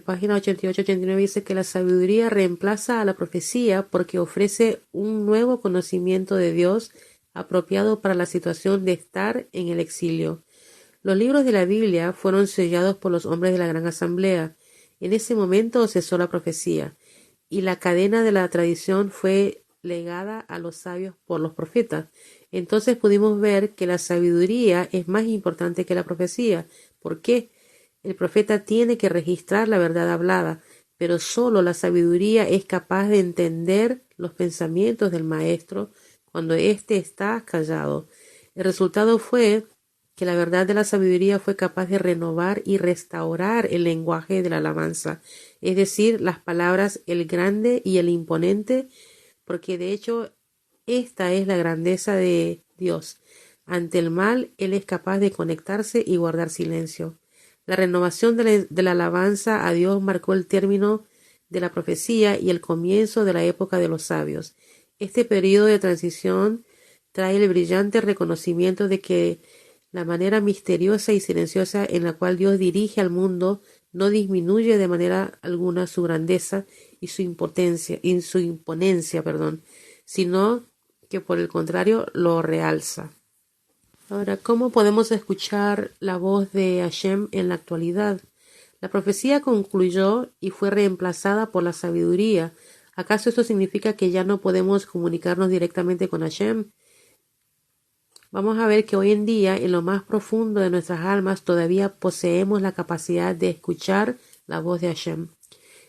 página 88-89, dice que la sabiduría reemplaza a la profecía porque ofrece un nuevo conocimiento de Dios apropiado para la situación de estar en el exilio. Los libros de la Biblia fueron sellados por los hombres de la Gran Asamblea. En ese momento cesó la profecía, y la cadena de la tradición fue legada a los sabios por los profetas. Entonces pudimos ver que la sabiduría es más importante que la profecía. ¿Por qué? El profeta tiene que registrar la verdad hablada, pero solo la sabiduría es capaz de entender los pensamientos del maestro cuando éste está callado. El resultado fue que la verdad de la sabiduría fue capaz de renovar y restaurar el lenguaje de la alabanza, es decir, las palabras el grande y el imponente, porque de hecho esta es la grandeza de Dios. Ante el mal, Él es capaz de conectarse y guardar silencio. La renovación de la alabanza a Dios marcó el término de la profecía y el comienzo de la época de los sabios. Este periodo de transición trae el brillante reconocimiento de que la manera misteriosa y silenciosa en la cual Dios dirige al mundo no disminuye de manera alguna su grandeza y su imponencia, sino que por el contrario lo realza. Ahora, ¿cómo podemos escuchar la voz de Hashem en la actualidad? La profecía concluyó y fue reemplazada por la sabiduría. ¿Acaso esto significa que ya no podemos comunicarnos directamente con Hashem? Vamos a ver que hoy en día, en lo más profundo de nuestras almas, todavía poseemos la capacidad de escuchar la voz de Hashem.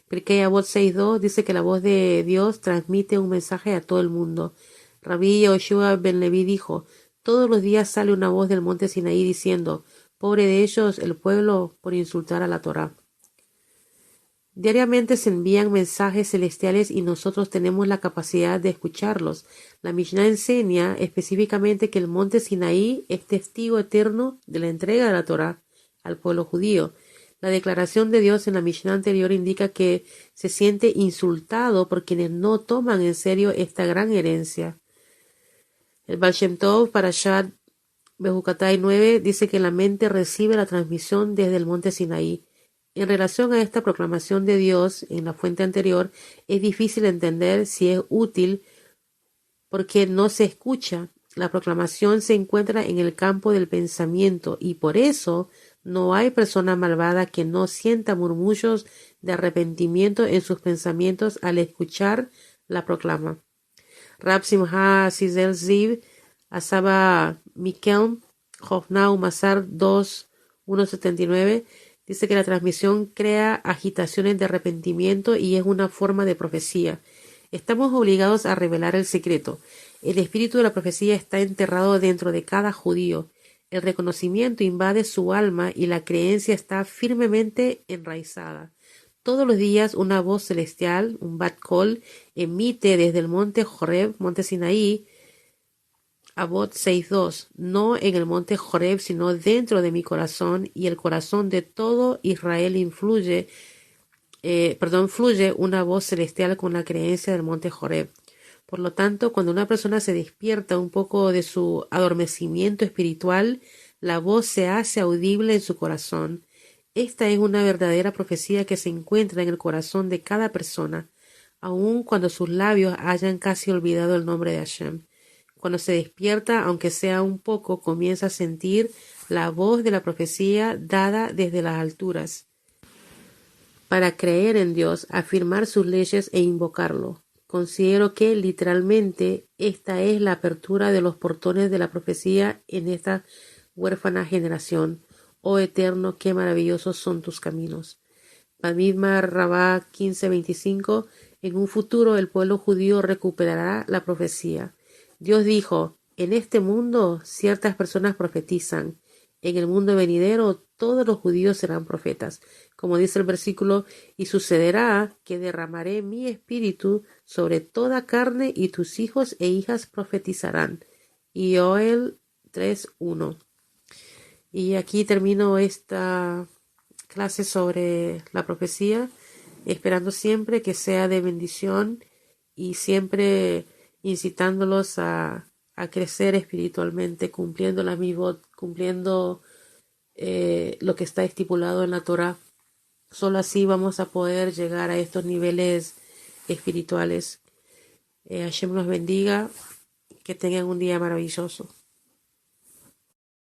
Pirkei Avot 6.2 dice que la voz de Dios transmite un mensaje a todo el mundo. Rabbi Yoshua ben Levi dijo: todos los días sale una voz del monte Sinaí diciendo: pobre de ellos el pueblo por insultar a la Torá. Diariamente se envían mensajes celestiales y nosotros tenemos la capacidad de escucharlos. La Mishnah enseña específicamente que el monte Sinaí es testigo eterno de la entrega de la Torá al pueblo judío. La declaración de Dios en la Mishnah anterior indica que se siente insultado por quienes no toman en serio esta gran herencia. El Baal Shem Tov, Parashat Bejucatai 9, dice que la mente recibe la transmisión desde el monte Sinaí. En relación a esta proclamación de Dios en la fuente anterior, es difícil entender si es útil porque no se escucha. La proclamación se encuentra en el campo del pensamiento y por eso no hay persona malvada que no sienta murmullos de arrepentimiento en sus pensamientos al escuchar la proclama. Rab Simha Sizel Ziv, Asaba Mikelm, Jofnau Masar 2, 179, dice que la transmisión crea agitaciones de arrepentimiento y es una forma de profecía. Estamos obligados a revelar el secreto. El espíritu de la profecía está enterrado dentro de cada judío. El reconocimiento invade su alma y la creencia está firmemente enraizada. Todos los días una voz celestial, un Bat Kol, emite desde el monte Joreb, monte Sinaí, Avot 6.2, no en el monte Joreb, sino dentro de mi corazón, y el corazón de todo Israel fluye una voz celestial con la creencia del monte Joreb. Por lo tanto, cuando una persona se despierta un poco de su adormecimiento espiritual, la voz se hace audible en su corazón. Esta es una verdadera profecía que se encuentra en el corazón de cada persona, aun cuando sus labios hayan casi olvidado el nombre de Hashem. Cuando se despierta, aunque sea un poco, comienza a sentir la voz de la profecía dada desde las alturas. Para creer en Dios, afirmar sus leyes e invocarlo. Considero que, literalmente, esta es la apertura de los portones de la profecía en esta huérfana generación. Oh Eterno, qué maravillosos son tus caminos. Bamidbar Rabá 15:25. En un futuro el pueblo judío recuperará la profecía. Dios dijo: en este mundo ciertas personas profetizan. En el mundo venidero todos los judíos serán profetas. Como dice el versículo, y sucederá que derramaré mi espíritu sobre toda carne y tus hijos e hijas profetizarán. Y Joel 3:1. Y aquí termino esta clase sobre la profecía, esperando siempre que sea de bendición y siempre incitándolos a crecer espiritualmente, cumpliendo la mivot, cumpliendo lo que está estipulado en la Torah. Solo así vamos a poder llegar a estos niveles espirituales. Hashem los bendiga, que tengan un día maravilloso.